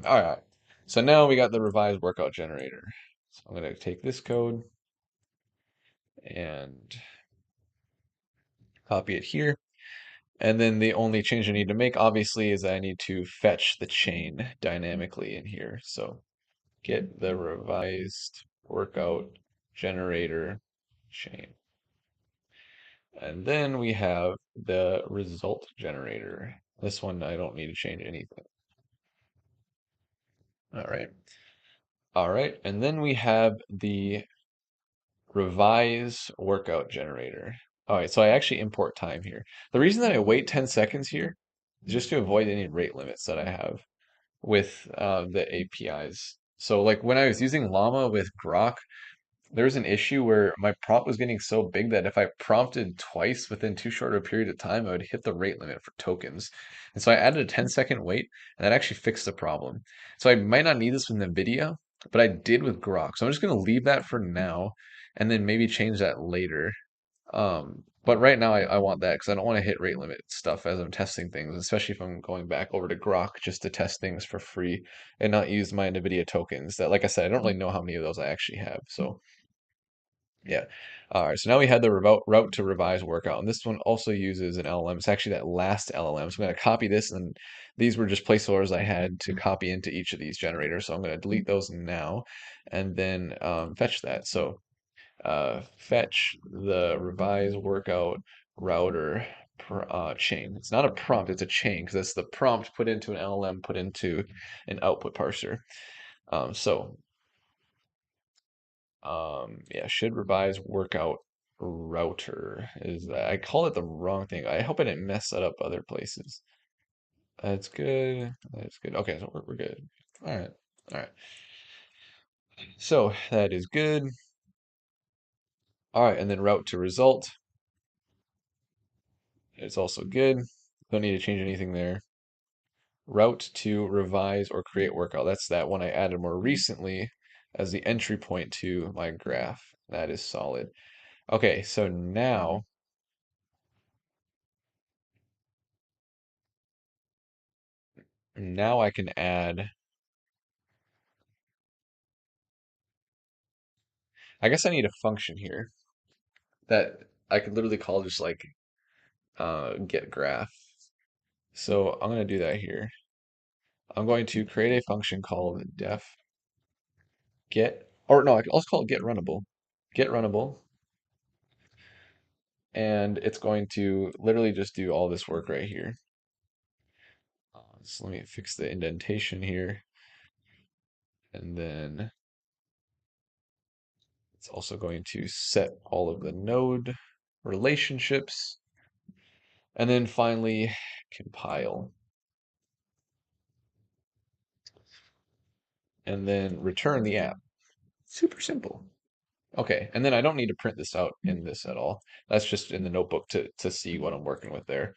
All right. So now we got the revised workout generator. So I'm going to take this code and copy it here. And then the only change I need to make, obviously, is I need to fetch the chain dynamically in here. So get the revised workout generator chain. And then we have the result generator. This one, I don't need to change anything. All right. All right. And then we have the revise workout generator. All right, so I actually import time here. The reason that I wait 10 seconds here is just to avoid any rate limits that I have with the APIs. So like when I was using Llama with Grok, there was an issue where my prompt was getting so big that if I prompted twice within too short a period of time, I would hit the rate limit for tokens. And so I added a 10-second wait, and that actually fixed the problem. So I might not need this with Nvidia, but I did with Grok. So I'm just going to leave that for now and then maybe change that later. But right now I want that because I don't want to hit rate limit stuff as I'm testing things, especially if I'm going back over to Grok just to test things for free and not use my Nvidia tokens that, like I said, I don't really know how many of those I actually have. So Yeah. All right. So now we had the route to revise workout, and this one also uses an LLM. It's actually that last LLM. So I'm going to copy this, and these were just placeholders I had to copy into each of these generators. So I'm going to delete those now, and then fetch that. So fetch the revise workout router chain. It's not a prompt, it's a chain because it's the prompt put into an LLM put into an output parser. So yeah, should revise workout router is that I call it the wrong thing. I hope I didn't mess that up other places. That's good. That's good. Okay, so we're good. All right. All right. So that is good. All right, and then route to result. It's also good. Don't need to change anything there. Route to revise or create workout. That's that one I added more recently as the entry point to my graph. That is solid. Okay, so now I can add, I guess I need a function here that I could literally call just like get graph. So I'm going to do that here. I'm going to create a function called def get, or no, I can also call it get runnable. Get runnable, and it's going to literally just do all this work right here. So let me fix the indentation here. And then it's also going to set all of the node relationships. And then finally, compile. And then return the app. Super simple. Okay, and then I don't need to print this out in this at all. That's just in the notebook to see what I'm working with there.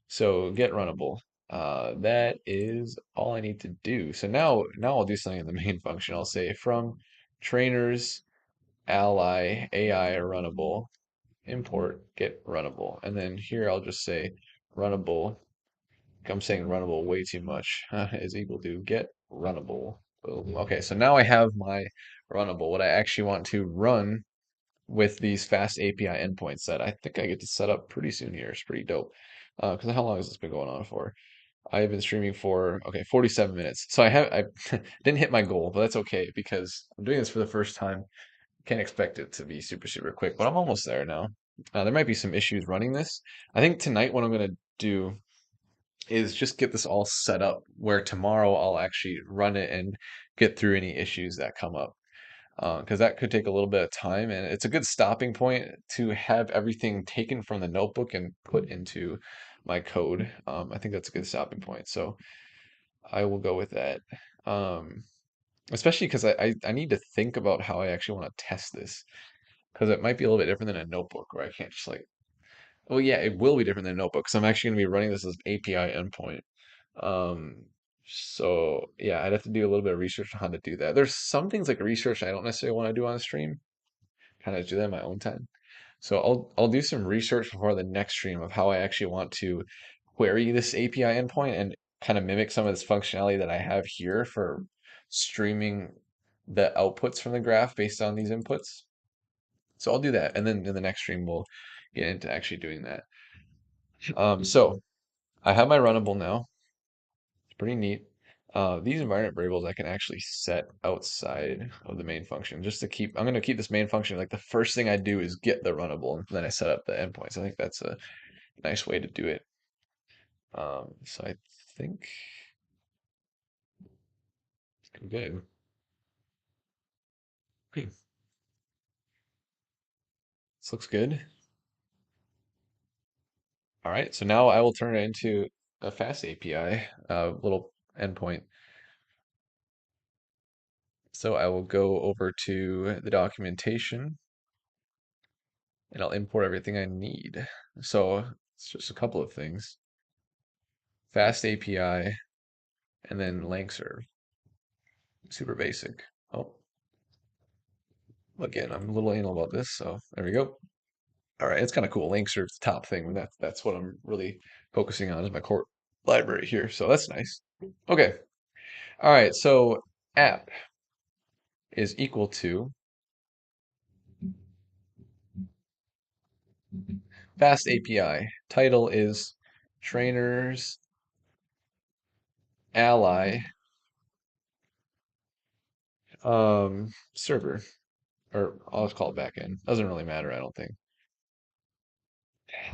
So get runnable. That is all I need to do. So now I'll do something in the main function. I'll say from trainers ally AI runnable import get runnable. And then here I'll just say runnable. I'm saying runnable way too much is equal to get runnable. Boom. Okay, so now I have my runnable, what I actually want to run with these fast API endpoints that I think I get to set up pretty soon here. It's pretty dope. Because how long has this been going on for? I've been streaming for, okay, 47 minutes. So I didn't hit my goal, but that's okay because I'm doing this for the first time. Can't expect it to be super, super quick, but I'm almost there now. There might be some issues running this. I think tonight what I'm going to do is just get this all set up where tomorrow I'll actually run it and get through any issues that come up. Because that could take a little bit of time, and it's a good stopping point to have everything taken from the notebook and put into my code. I think that's a good stopping point. So I will go with that. Um, Especially because I need to think about how I actually want to test this because it might be a little bit different than a notebook where I can't just like, well, yeah, it will be different than a notebook because I'm actually going to be running this as API endpoint. Um, so yeah, I'd have to do a little bit of research on how to do that. There's some things like research I don't necessarily want to do on stream, kind of do that in my own time. So I'll do some research before the next stream of how I actually want to query this API endpoint and kind of mimic some of this functionality that I have here for streaming the outputs from the graph based on these inputs. So I'll do that, and then in the next stream we'll get into actually doing that. So I have my runnable now. It's pretty neat. These environment variables I can actually set outside of the main function just to keep, I'm going to keep this main function. Like the first thing I do is get the runnable and then I set up the endpoints. I think that's a nice way to do it. So I think I'm good. Okay, this looks good. All right, so now I will turn it into a fast API, little endpoint. So I will go over to the documentation and I'll import everything I need. So it's just a couple of things. Fast API and then LangServe. Super basic. Oh, again, I'm a little anal about this, so there we go. All right, it's kind of cool. LangServe's the top thing. That's what I'm really focusing on is my core library here. So that's nice. Okay. All right, so app is equal to Fast API. Title is trainers ally server. Or I'll just call it backend. Doesn't really matter, I don't think.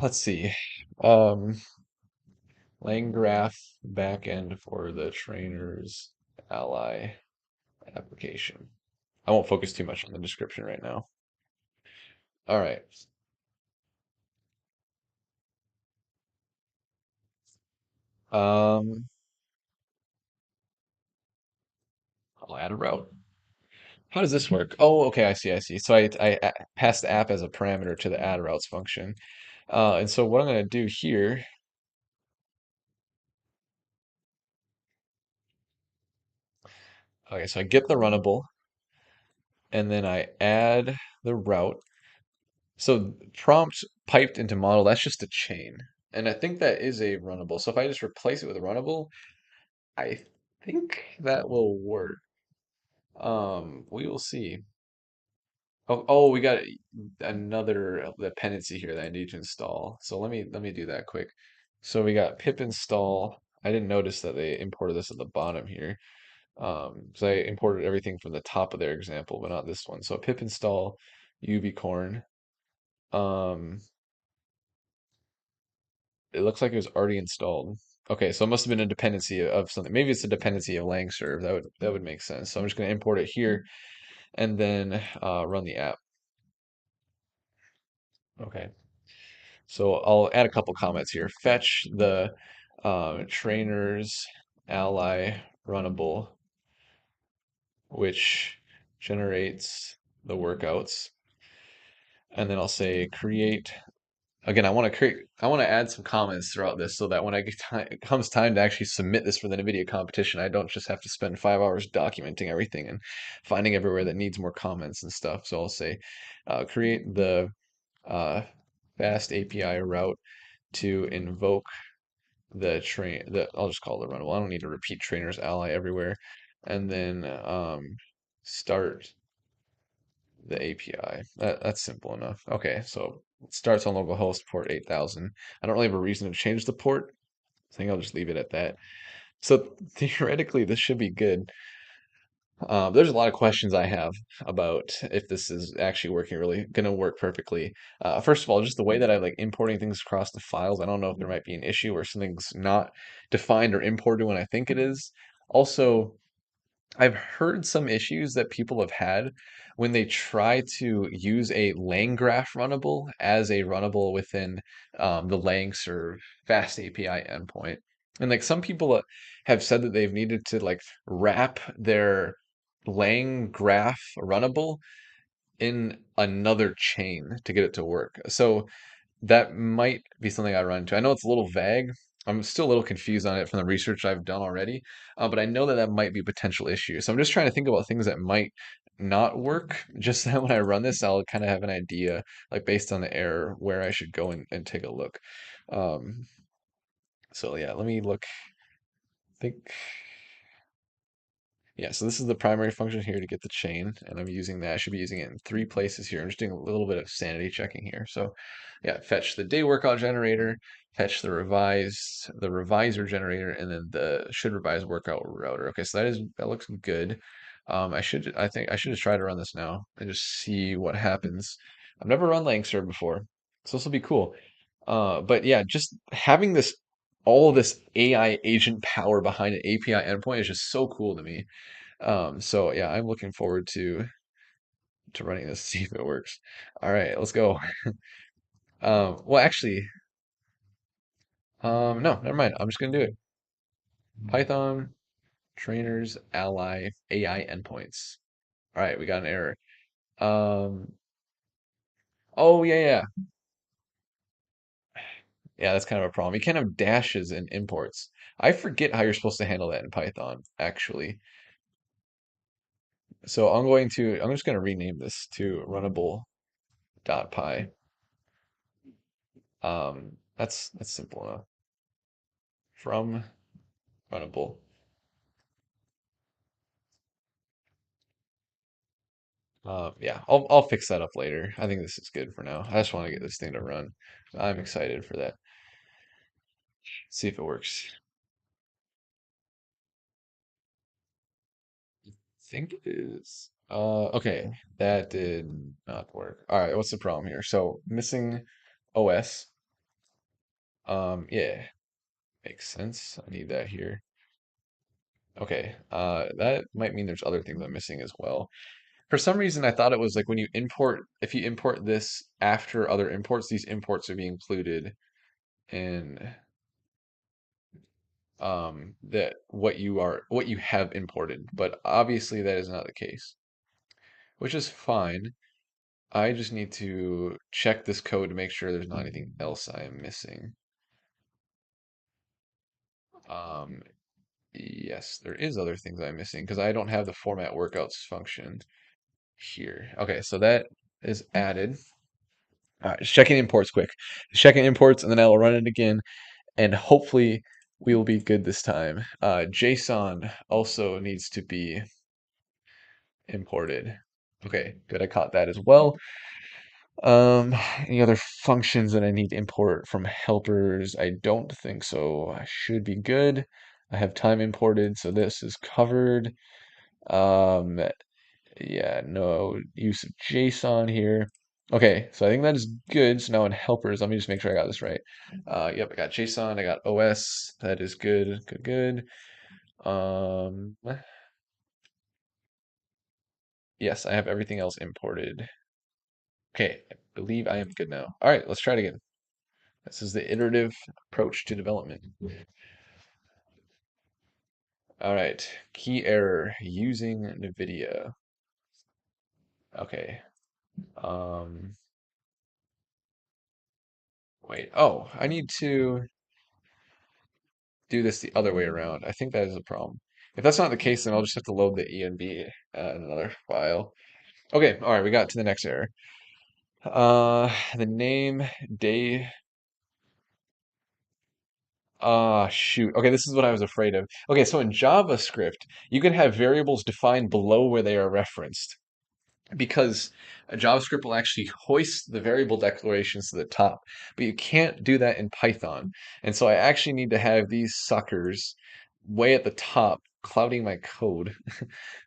Let's see. Um, LangGraph backend for the trainers ally application. I won't focus too much on the description right now. All right. Um, I'll add a route. How does this work? Oh, okay, I see, I see. So I pass the app as a parameter to the add routes function. And so what I'm going to do here, okay, so I get the runnable, and then I add the route. So prompt piped into model, that's just a chain. And I think that is a runnable. So if I just replace it with a runnable, I think that will work. We will see. Oh, we got another dependency here that I need to install. So let me do that quick. So we got pip install. I didn't notice that they imported this at the bottom here. So I imported everything from the top of their example, but not this one. So pip install ubicorn. Um, it looks like it was already installed. Okay, so it must have been a dependency of something. Maybe it's a dependency of LangServe. That would make sense. So I'm just going to import it here and then run the app. Okay. So I'll add a couple comments here. Fetch the trainers ally runnable, which generates the workouts. And then I'll say create. Again, I want to add some comments throughout this so that when it comes time to actually submit this for the Nvidia competition, I don't just have to spend 5 hours documenting everything and finding everywhere that needs more comments and stuff. So I'll say create the uh, fast API route to invoke I'll just call it the runnable. I don't need to repeat trainers ally everywhere. And then start the API. That's simple enough. Okay, so it starts on localhost port 8000. I don't really have a reason to change the port. I think I'll just leave it at that. So theoretically, this should be good. There's a lot of questions I have about if this is actually gonna work perfectly. First of all, just the way that I like importing things across the files. I don't know if there might be an issue where something's not defined or imported when I think it is. Also, I've heard some issues that people have had when they try to use a LangGraph runnable as a runnable within the LangServe fast API endpoint. And like some people have said that they've needed to like wrap their LangGraph runnable in another chain to get it to work. So that might be something I run into. I know it's a little vague. I'm still a little confused on it from the research I've done already, but I know that that might be a potential issue. So I'm just trying to think about things that might not work, just so that when I run this, I'll kind of have an idea, like based on the error, where I should go and take a look. Um, so yeah, let me look. Think. Yeah, so this is the primary function here to get the chain, and I'm using that. I should be using it in 3 places here. I'm just doing a little bit of sanity checking here. So yeah, fetch the day workout generator, fetch the reviser generator, and then the should revise workout router. Okay, so that looks good. I think I should just try to run this now and just see what happens. I've never run LangServe before, so this will be cool. But yeah, just having all this AI agent power behind an API endpoint is just so cool to me. So yeah, I'm looking forward to running this, see if it works. All right, let's go. Well, actually, no, never mind. I'm just gonna do it. Python trainers ally AI endpoints. All right, we got an error. Um, oh yeah, yeah, yeah. That's kind of a problem. You can't have dashes in imports. I forget how you're supposed to handle that in Python, actually. So I'm just gonna rename this to runnable.py. That's simple enough. From runnable. Yeah, I'll fix that up later. I think this is good for now. I just want to get this thing to run. I'm excited for that. See if it works. Think it is. Okay, that did not work. All right, what's the problem here? So missing OS. Yeah, makes sense. I need that here. Okay, that might mean there's other things I'm missing as well. For some reason, I thought it was like when you import, if you import this after other imports, these imports would be included in that what you have imported. But obviously that is not the case, which is fine. I just need to check this code to make sure there's not anything else I am missing. Um, yes, there is other things I'm missing because I don't have the format workouts function here. Okay, so that is added. All right, just checking imports quick. Just checking imports, and then I'll run it again, and hopefully we will be good this time. JSON also needs to be imported. Okay, good. I caught that as well. Any other functions that I need to import from helpers? I don't think so. I should be good. I have time imported, so this is covered. Um, yeah, no use of JSON here. Okay, so I think that is good. So now in helpers, let me just make sure I got this right. Yep, I got JSON, I got OS. That is good, good, good. Yes, I have everything else imported. Okay, I believe I am good now. All right, let's try it again. This is the iterative approach to development. All right, key error using Nvidia. Okay. Um, wait. Oh, I need to do this the other way around. I think that is a problem. If that's not the case, then I'll just have to load the env in another file. Okay, all right, we got to the next error. The name, day. Ah, shoot. Okay, this is what I was afraid of. Okay, so in JavaScript, you can have variables defined below where they are referenced, because JavaScript will actually hoist the variable declarations to the top, but you can't do that in Python. And so I actually need to have these suckers way at the top, clouding my code.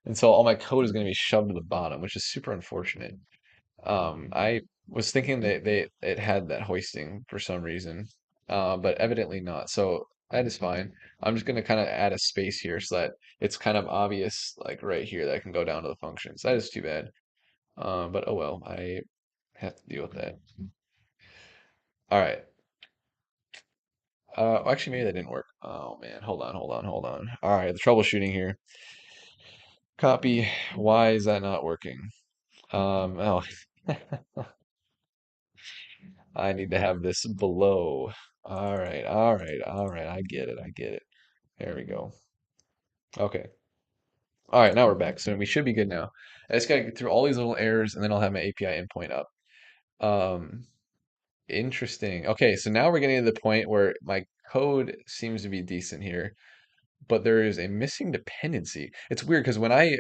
And so all my code is going to be shoved to the bottom, which is super unfortunate. I was thinking that it had that hoisting for some reason, but evidently not. So that is fine. I'm just going to kind of add a space here so that it's kind of obvious, like right here, that I can go down to the functions. That is too bad. But oh well, I have to deal with that. All right. Actually, maybe that didn't work. Oh man, hold on, hold on, hold on. All right, the troubleshooting here. Copy. Why is that not working? Oh, I need to have this below. All right, all right, all right. I get it. I get it. There we go. Okay. All right, now we're back. So we should be good now. I just gotta get through all these little errors, and then I'll have my API endpoint up. Um, Interesting. Okay, so now we're getting to the point where my code seems to be decent here, but there is a missing dependency. It's weird because when I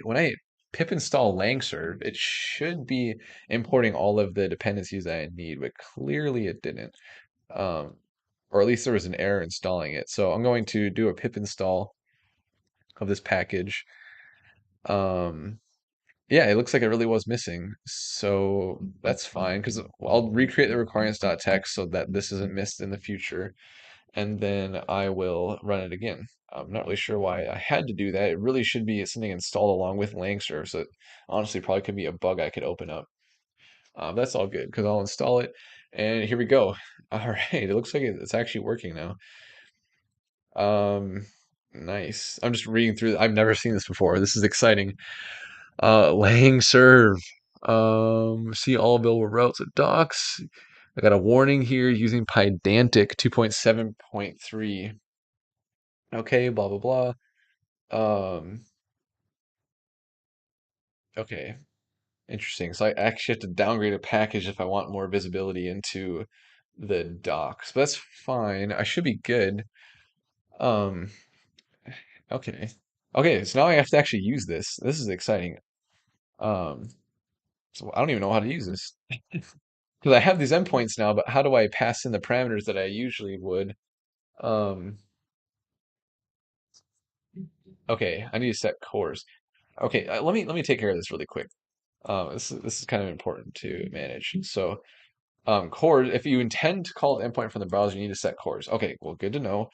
pip install LangServe, it should be importing all of the dependencies that I need, but clearly it didn't. Um, or at least there was an error installing it. So I'm going to do a pip install of this package. Um, yeah, it looks like it really was missing. So that's fine because I'll recreate the requirements.txt so that this isn't missed in the future. And then I will run it again. I'm not really sure why I had to do that. It really should be something installed along with LangServe. So it honestly probably could be a bug I could open up. That's all good because I'll install it. And here we go. All right, it looks like it's actually working now. Um, nice. I'm just reading through. I've never seen this before. This is exciting. LangServe. See all available routes at docs. I got a warning here using Pydantic 2.7.3. Okay, blah blah blah. Okay, interesting. So I actually have to downgrade a package if I want more visibility into the docs. But that's fine. I should be good. Um, okay. Okay, so now I have to actually use this. This is exciting. Um, So I don't even know how to use this because I have these endpoints now, but how do I pass in the parameters that I usually would? Um, okay, I need to set cores. Okay, let me take care of this really quick. This is kind of important to manage. So, cores, if you intend to call an endpoint from the browser, you need to set cores. Okay, well, good to know.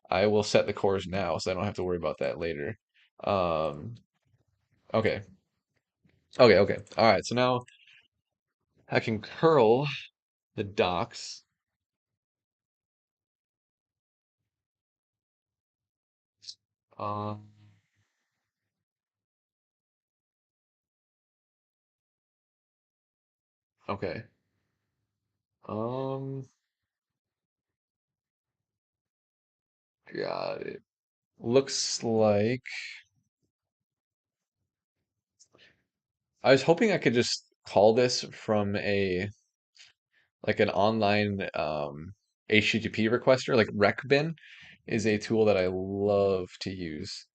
I will set the cores now, so I don't have to worry about that later. Um, okay, okay. All right, so now I can curl the docs. Um, okay. Um, got it. Looks like I was hoping I could just call this from a like an online HTTP requester, like RecBin is a tool that I love to use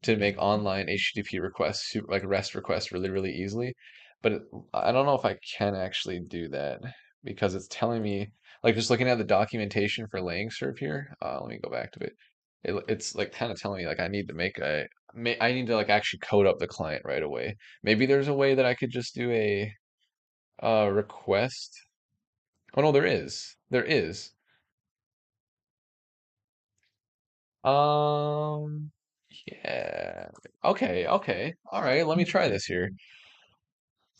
to make online HTTP requests, like REST requests, really easily. But I don't know if I can actually do that because it's telling me, like just looking at the documentation for LangServe here. Let me go back to it. It's like kind of telling me like I need to I need to like actually code up the client right away. Maybe there's a way that I could just do a request. Oh no, there is. There is. Um, yeah. Okay. All right, let me try this here.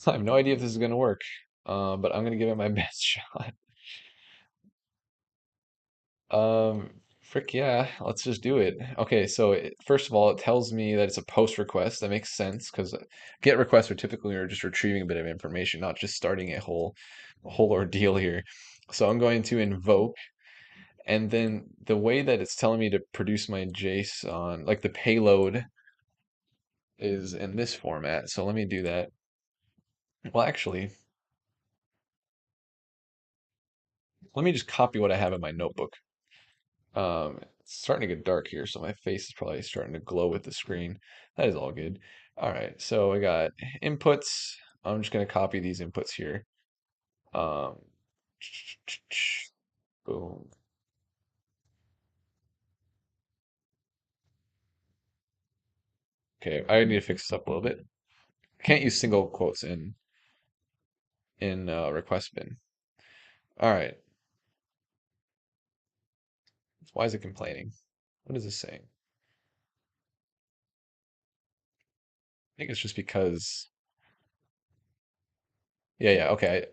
I have no idea if this is gonna work, but I'm gonna give it my best shot. Frick yeah, let's just do it. Okay, so first of all, it tells me that it's a post request. That makes sense because GET requests are typically are just retrieving a bit of information, not just starting a whole ordeal here. So I'm going to invoke, and then the way that it's telling me to produce my JSON, like the payload, is in this format. So let me do that. Well, actually, let me just copy what I have in my notebook. It's starting to get dark here, so my face is probably starting to glow with the screen. That is all good. All right, so I got inputs. I'm just gonna copy these inputs here. Um, boom. Okay, I need to fix this up a little bit. I can't use single quotes in request bin. All right, why is it complaining? What is this saying? I think it's just because. Yeah. Okay.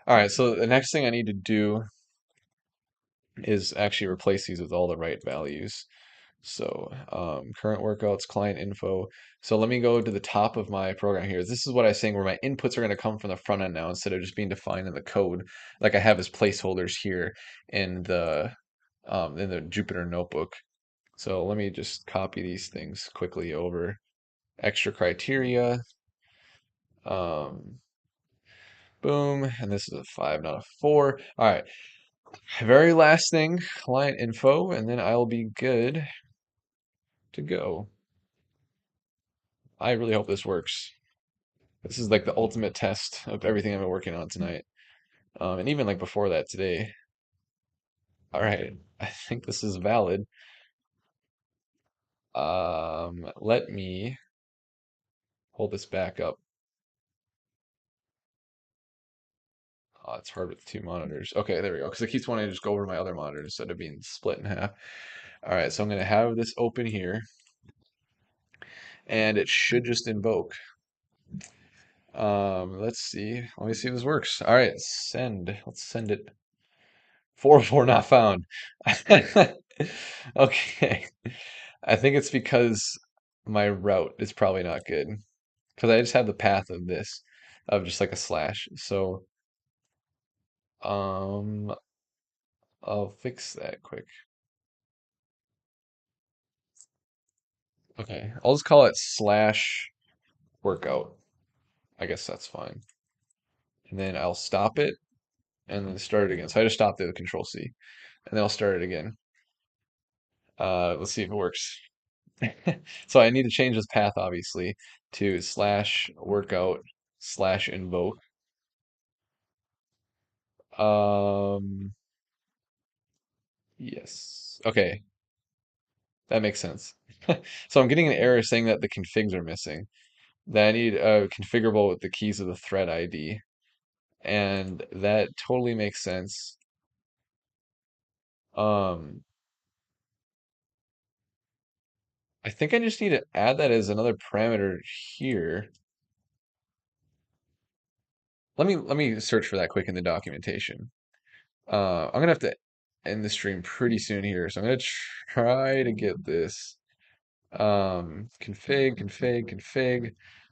All right. So the next thing I need to do is actually replace these with all the right values. So current workouts, client info. So let me go to the top of my program here. This is what I was saying where my inputs are going to come from the front end now instead of just being defined in the code like I have as placeholders here in the Jupyter notebook. So let me just copy these things quickly over. Extra criteria. Um, boom. And this is a 5, not a 4. All right. Very last thing, client info, and then I'll be good to go. I really hope this works. This is like the ultimate test of everything I've been working on tonight. And even like before that today. All right, I think this is valid. Let me hold this back up. Oh, it's hard with two monitors. Okay, there we go. Because it keeps wanting to just go over my other monitor instead of being split in half. All right, so I'm going to have this open here, and it should just invoke. Let's see. Let me see if this works. All right, send. Let's send it. 404 not found. Okay. I think it's because my route is probably not good. Because I just have the path of this, of just like a slash. So, um, I'll fix that quick. Okay. I'll just call it slash workout. I guess that's fine. And then I'll stop it and then start it again. So I just stopped it with Control C. And then I'll start it again. Let's see if it works. So I need to change this path, obviously, to slash workout. slash invoke. Um, yes. Okay, that makes sense. So I'm getting an error saying that the configs are missing. That I need a configurable with the keys of the thread ID. And that totally makes sense. Um, I think I just need to add that as another parameter here. Let me search for that quick in the documentation. I'm gonna have to end the stream pretty soon here, so I'm gonna try to get this. Config.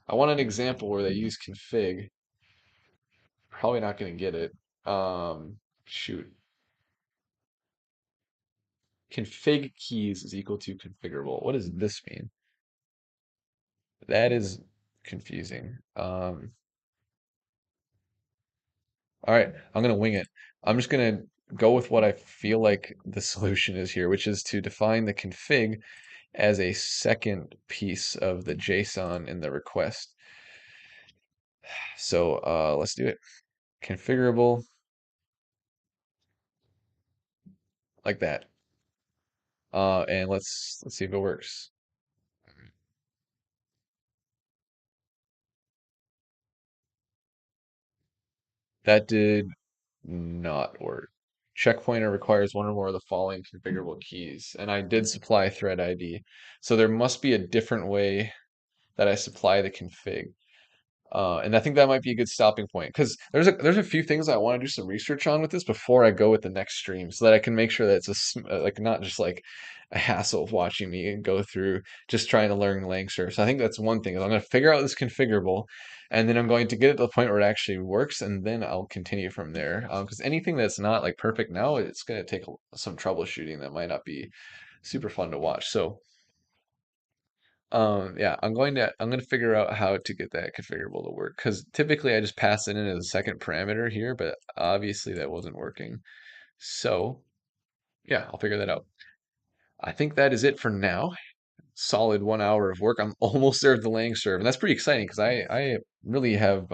I want an example where they use config. Probably not gonna get it. Shoot. Config keys is equal to configurable. What does this mean? That is confusing. All right, I'm gonna wing it. I'm just gonna go with what I feel like the solution is here, which is to define the config as a second piece of the JSON in the request. So let's do it. Configurable like that. And let's see if it works. That did not work. Checkpointer requires one or more of the following configurable keys, and I did supply thread ID. So there must be a different way that I supply the config. And I think that might be a good stopping point because there's a few things I want to do some research on with this before I go with the next stream, so that I can make sure that it's like not just like a hassle of watching me go through just trying to learn LangServe. So I think that's one thing is I'm going to figure out this configurable, and then I'm going to get it to the point where it actually works, and then I'll continue from there. Because anything that's not like perfect now, it's going to take some troubleshooting that might not be super fun to watch. So. Yeah, I'm going to figure out how to get that configurable to work because typically I just pass it in as a second parameter here, but obviously that wasn't working. So yeah, I'll figure that out. I think that is it for now. Solid 1 hour of work. I'm almost there at the LangServe, and that's pretty exciting because I really have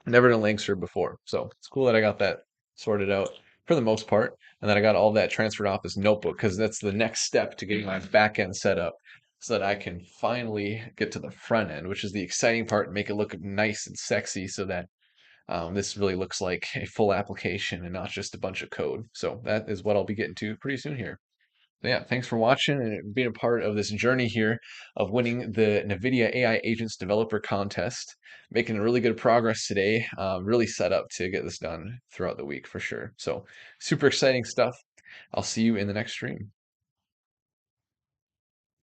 never done LangServe before. So it's cool that I got that sorted out for the most part, and that I got all that transferred off this notebook because that's the next step to getting my back end set up so that I can finally get to the front end, which is the exciting part, and make it look nice and sexy so that this really looks like a full application and not just a bunch of code. So that is what I'll be getting to pretty soon here. Yeah, thanks for watching and being a part of this journey here of winning the Nvidia AI Agents Developer Contest. Making really good progress today. Really set up to get this done throughout the week for sure. So super exciting stuff. I'll see you in the next stream.